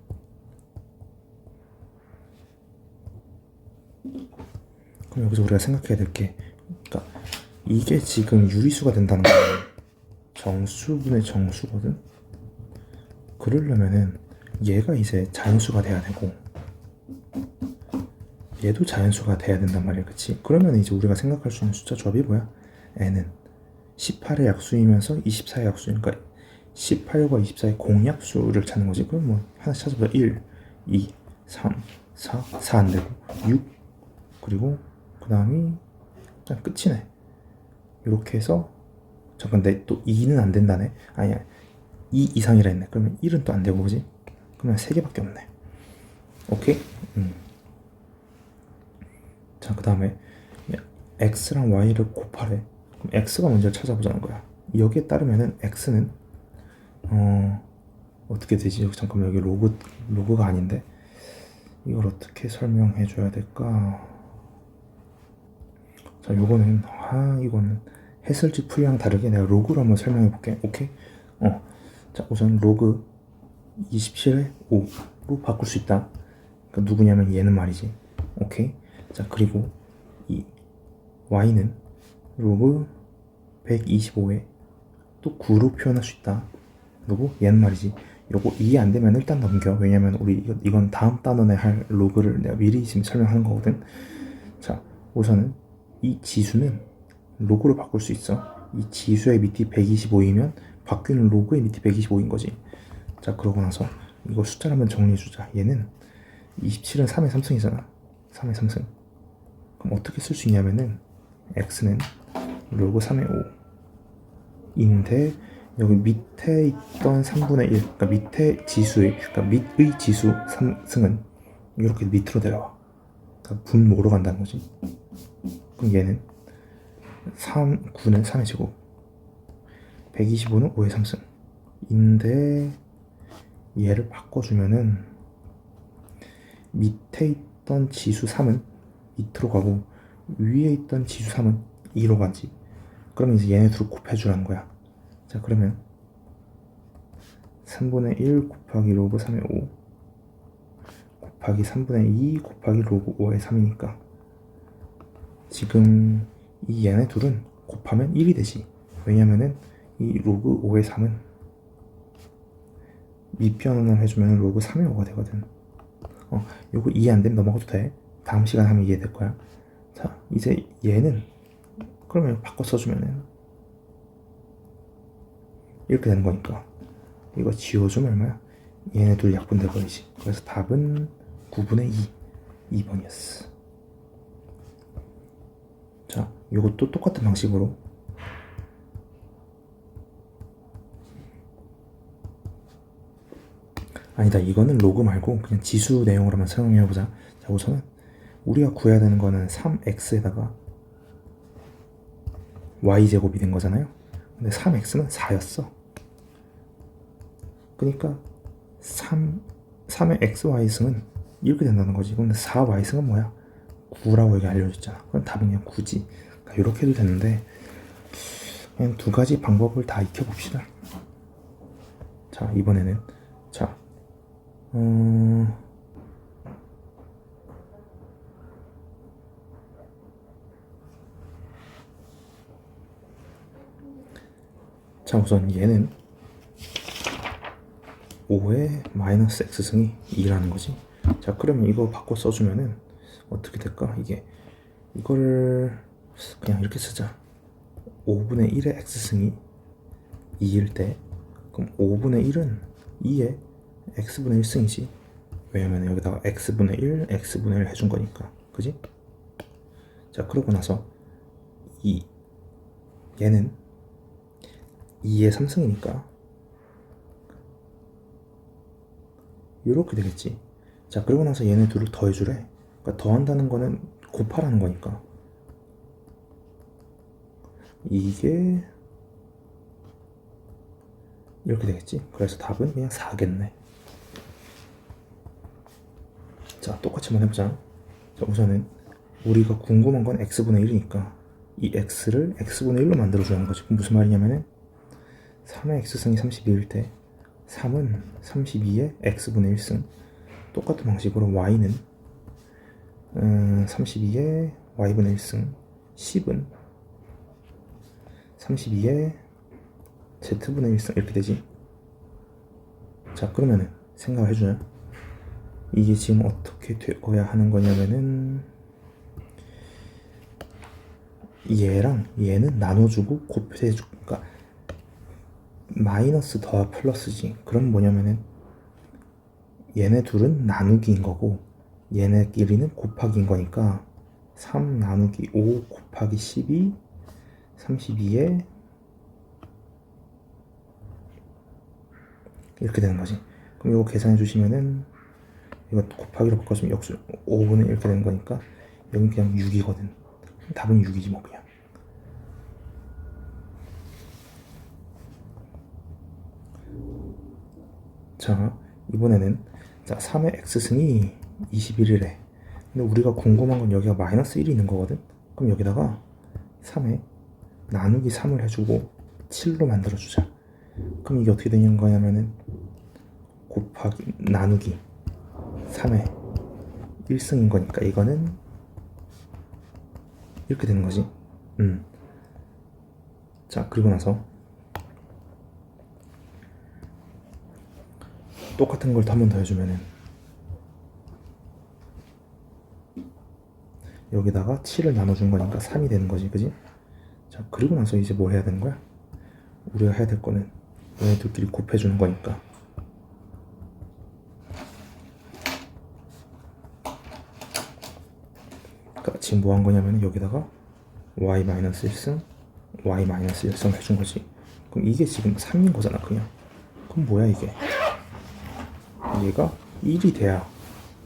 그럼 여기서 우리가 생각해야 될 게, 그러니까 이게 지금 유리수가 된다는 거는 정수분의 정수거든. 그러려면은 얘가 이제 자연수가 돼야 되고 얘도 자연수가 돼야 된단 말이야. 그치? 그러면 이제 우리가 생각할 수 있는 숫자 조합이 뭐야? n은 18의 약수이면서 24의 약수니까 18과 24의 공약수를 찾는 거지. 그럼 뭐 하나씩 찾아보자. 1, 2, 3, 4, 4 안 되고 6, 그리고 그 다음이 그냥 끝이네. 이렇게 해서 잠깐 근데 또 2는 안 된다네. 아니야, 2 이상이라 했네. 그러면 1은 또 안 되고, 그지? 그러면 3개밖에 없네. 오케이? 자, 그 다음에 x랑 y를 곱하래. 그럼 x가 먼저 찾아보자는 거야. 여기에 따르면은 x는 어떻게 되지? 여기 잠깐만, 여기 로그가 아닌데 이걸 어떻게 설명해 줘야 될까? 자, 요거는 이거는 해설지 풀이랑 다르게 내가 로그로 한번 설명해 볼게. 오케이? 자, 우선 로그 27에 5로 바꿀 수 있다. 그러니까 누구냐면 얘는 말이지. 오케이? 자, 그리고 이 y는 로그 125에 또 9로 표현할 수 있다. 그리고 얘는 말이지. 요거 이해 안 되면 일단 넘겨. 왜냐면 우리 이건 다음 단원에 할 로그를 내가 미리 지금 설명하는 거거든. 자, 우선은 이 지수는 로그로 바꿀 수 있어. 이 지수의 밑이 125이면 바뀌는 로그의 밑이 125인 거지. 자, 그러고 나서 이거 숫자를 한번 정리해 주자. 얘는 27은 3의 3승이잖아. 3의 3승. 그럼 어떻게 쓸 수 있냐면은 x는 로그 3의 5인데 여기 밑에 있던 3분의 1, 그러니까 밑에 지수의, 그러니까 밑의 지수 3승은 이렇게 밑으로 내려와. 그러니까 분모로 간다는 거지. 그럼 얘는 9는 3의 제곱, 125는 5의 3승 인데 얘를 바꿔주면은 밑에 있던 지수 3은 밑으로 가고 위에 있던 지수 3은 2로 가지. 그러면 이제 얘네 둘을 곱해주라는 거야. 자, 그러면 3분의 1 곱하기 로그 3의 5 곱하기 3분의 2 곱하기 로그 5의 3이니까 지금 이 얘네 둘은 곱하면 1이 되지. 왜냐면은 이 로그 5의 3은 밑변환을 해주면 로그 3의 5가 되거든. 요거 이해 안 되면 넘어가도 돼. 다음 시간 하면 이해될 거야. 자, 이제 얘는 그러면 바꿔 써주면은 이렇게 되는 거니까 이거 지워주면 얼마야? 얘네 둘 약분돼 버리지. 그래서 답은 9분의 2 2번이었어. 자, 이것도 똑같은 방식으로 아니다, 이거는 로그 말고 그냥 지수 내용으로만 사용해보자. 자, 우선은 우리가 구해야 되는 거는 3x에다가 y제곱이 된 거잖아요. 근데 3x는 4였어. 그러니까 3의 xy승은 이렇게 된다는 거지. 근데 4y승은 뭐야? 9라고 여기 알려줬잖아. 그럼 답은 그냥 9지. 그러니까 이렇게 해도 되는데 그냥 두 가지 방법을 다 익혀봅시다. 자, 이번에는 자, 자, 우선 얘는 5의 마이너스 x승이 2라는 거지. 자, 그러면 이거 바꿔 써주면은 어떻게 될까? 이거를 그냥 이렇게 쓰자. 5분의 1의 x승이 2일 때 그럼 5분의 1은 2의 x분의 1승이지. 왜냐면 여기다가 x분의 1, x분의 1 해준 거니까. 그지? 자, 그러고 나서 얘는 2의 3승이니까 이렇게 되겠지. 자, 그러고 나서 얘네 둘을 더해주래. 그러니까 더한다는 거는 곱하라는 거니까 이게 이렇게 되겠지. 그래서 답은 그냥 4겠네. 자, 똑같이 한번 해보자. 자, 우선은 우리가 궁금한 건 x분의 1이니까 이 x를 x분의 1로 만들어주는 거지. 그럼 무슨 말이냐면은 3의 x승이 32일 때 3은 32의 x분의 1승. 똑같은 방식으로 y는 32의 y분의 1승, 10은 32의 z분의 1승 이렇게 되지. 자, 그러면은 생각을 해주냐? 이게 지금 어떻게 되어야 하는 거냐면은 얘랑 얘는 나눠주고 곱해주고, 그러니까 마이너스 더하 플러스지. 그럼 뭐냐면은 얘네 둘은 나누기인 거고 얘네끼리는 곱하기인 거니까 3 나누기 5 곱하기 12 32에 이렇게 되는 거지. 그럼 이거 계산해 주시면은 이거 곱하기로 바꿔주면 역수 5분의 1 이렇게 되는 거니까 여기 그냥 6이거든. 답은 6이지 뭐 그냥. 자, 이번에는 자 3의 x승이 21이래. 근데 우리가 궁금한 건 여기가 마이너스 1이 있는 거거든. 그럼 여기다가 3에 나누기 3을 해주고 7로 만들어주자. 그럼 이게 어떻게 되는 거냐면은 곱하기 나누기 3의 1승인 거니까 이거는 이렇게 되는 거지. 자, 그리고 나서 똑같은 걸 한 번 더 해주면은 여기다가 7을 나눠준 거니까 3이 되는 거지, 그지? 자, 그리고 나서 이제 뭘 해야 되는 거야? 우리가 해야 될 거는 얘네들끼리 곱해주는 거니까 그러니까 지금 뭐 한 거냐면 여기다가 y-1승 y-1을 해준 거지. 그럼 이게 지금 3인 거잖아 그냥. 그럼 뭐야 이게? 얘가 1이 돼야,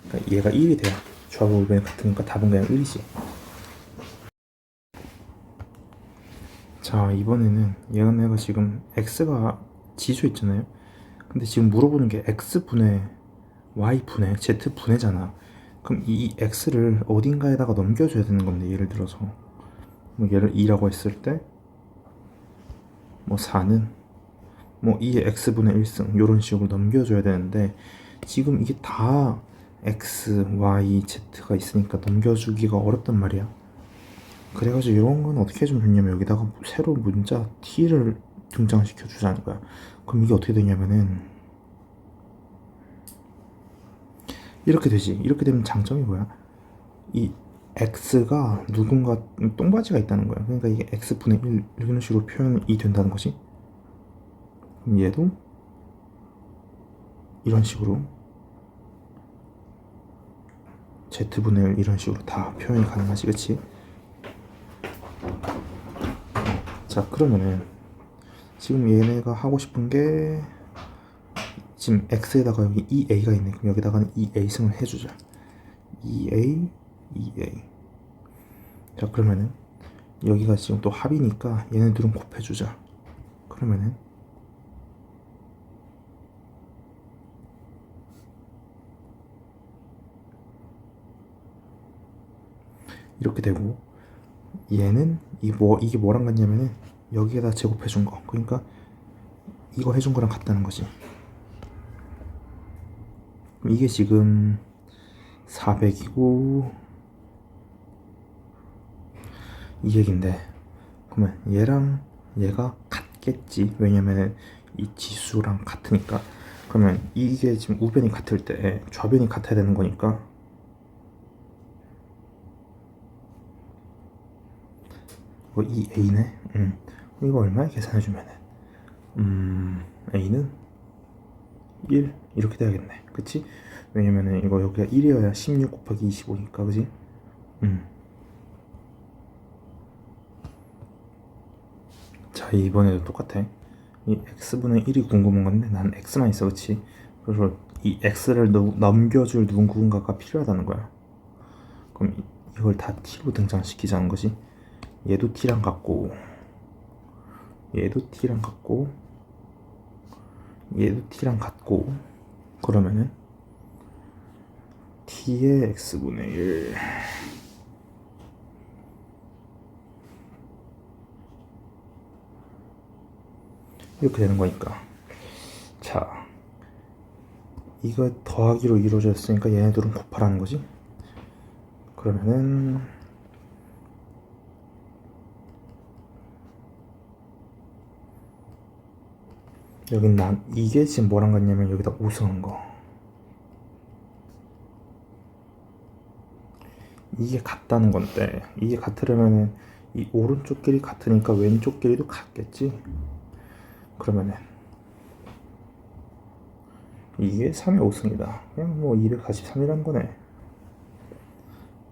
그러니까 얘가 1이 돼야 좌우 우변이 같으니까 답은 그냥 1이지. 자, 이번에는 얘가 지금 x가 지수 있잖아요. 근데 지금 물어보는 게 x분의 y분의 z분의잖아. 그럼 이 x를 어딘가에다가 넘겨줘야 되는 건데, 예를 들어서 뭐 얘를 2라고 했을 때 뭐 4는 뭐 2의 x분의 1승 이런 식으로 넘겨줘야 되는데, 지금 이게 다 x, y, z가 있으니까 넘겨주기가 어렵단 말이야. 그래가지고 이런 건 어떻게 해주면 좋냐면, 여기다가 새로운 문자 t를 등장시켜 주자는 거야. 그럼 이게 어떻게 되냐면은 이렇게 되지. 이렇게 되면 장점이 뭐야? 이 x가 누군가 똥바지가 있다는 거야. 그러니까 이게 x분의 1 이런 식으로 표현이 된다는 거지. 그럼 얘도 이런 식으로 z분의 1 이런 식으로 다 표현이 가능하지, 그치? 자, 그러면은 지금 얘네가 하고 싶은 게, 지금 x에다가 여기 2a가 있네. 그럼 여기다가는 2a승을 해주자. 2a, 2a. 자, 그러면은 여기가 지금 또 합이니까 얘네들은 곱해주자. 그러면은 이렇게 되고, 얘는 이게 뭐랑 같냐면은 여기에다 제곱해준 거. 그러니까 이거 해준 거랑 같다는 거지. 그럼 이게 지금 400이고 이 얘긴데, 그러면 얘랑 얘가 같겠지. 왜냐면 이 지수랑 같으니까. 그러면 이게 지금 우변이 같을 때 좌변이 같아야 되는 거니까, 이 a네. 이거 얼마에 계산해주면은 a는 1 이렇게 돼야겠네. 그치? 왜냐면은 이거 여기가 1이어야 16 곱하기 25니까, 그치? 자, 이번에도 똑같아. 이 x분의 1이 궁금한 건데 난 x만 있어, 그치? 그래서 이 x를 넘겨줄 누군가가 필요하다는 거야. 그럼 이걸 다 t로 등장시키자는 거지. 얘도 t랑 같고, 얘도 t랑 같고, 얘도 t랑 같고, 그러면은 t의 x분의 1 이렇게 되는 거니까. 자, 이거 더하기로 이루어졌으니까 얘네들은 곱하라는 거지. 그러면은 여긴 난 이게 지금 뭐랑 같냐면 여기다 5 쓰는 거. 이게 같다는 건데, 이게 같으려면은 이 오른쪽 길이 같으니까 왼쪽 길이도 같겠지. 그러면은 이게 3의 5승이다. 그냥 뭐 243이라는 거네.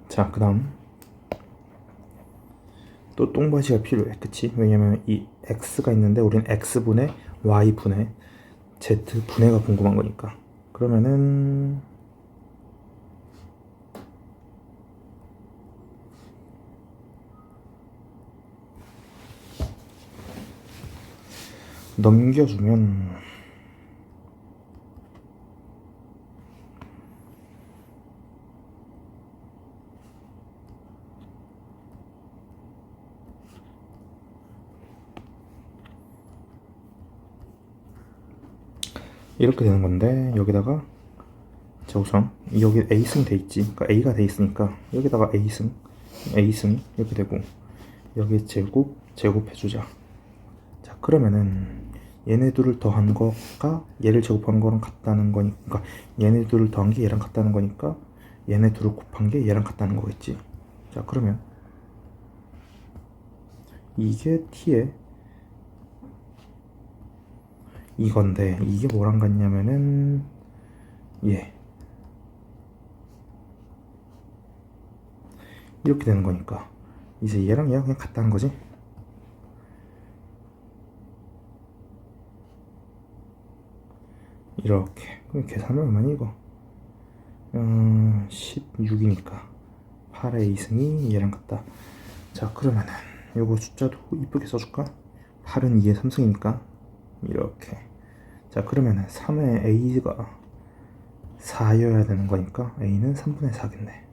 자, 그 다음 또 똥바지가 필요해. 그치? 왜냐면 이 x가 있는데 우리는 x분의 y분의 z분의가 궁금한 거니까. 그러면은 넘겨주면 이렇게 되는 건데, 여기다가 자, 우선 여기 a승 돼 있지. 그러니까 a가 돼 있으니까 여기다가 a승 이렇게 되고, 여기 제곱해주자. 자, 그러면은 얘네들을 더한 거가 얘를 제곱한 거랑 같다는 거니까, 그러니까 얘네들을 더한 게 얘랑 같다는 거니까 얘네 둘을 곱한 게 얘랑 같다는 거겠지. 자, 그러면 이게 t의 이건데, 이게 뭐랑 같냐면은 얘 이렇게 되는 거니까 이제 얘랑 얘가 그냥 같다는 거지. 이렇게. 그럼 계산은 얼마니 이거? 16이니까 8의 2승이 얘랑 같다. 자, 그러면은 요거 숫자도 이쁘게 써줄까? 8은 2의 3승이니까 이렇게. 자, 그러면은 3의 a가 4여야 되는 거니까 a는 3분의 4겠네.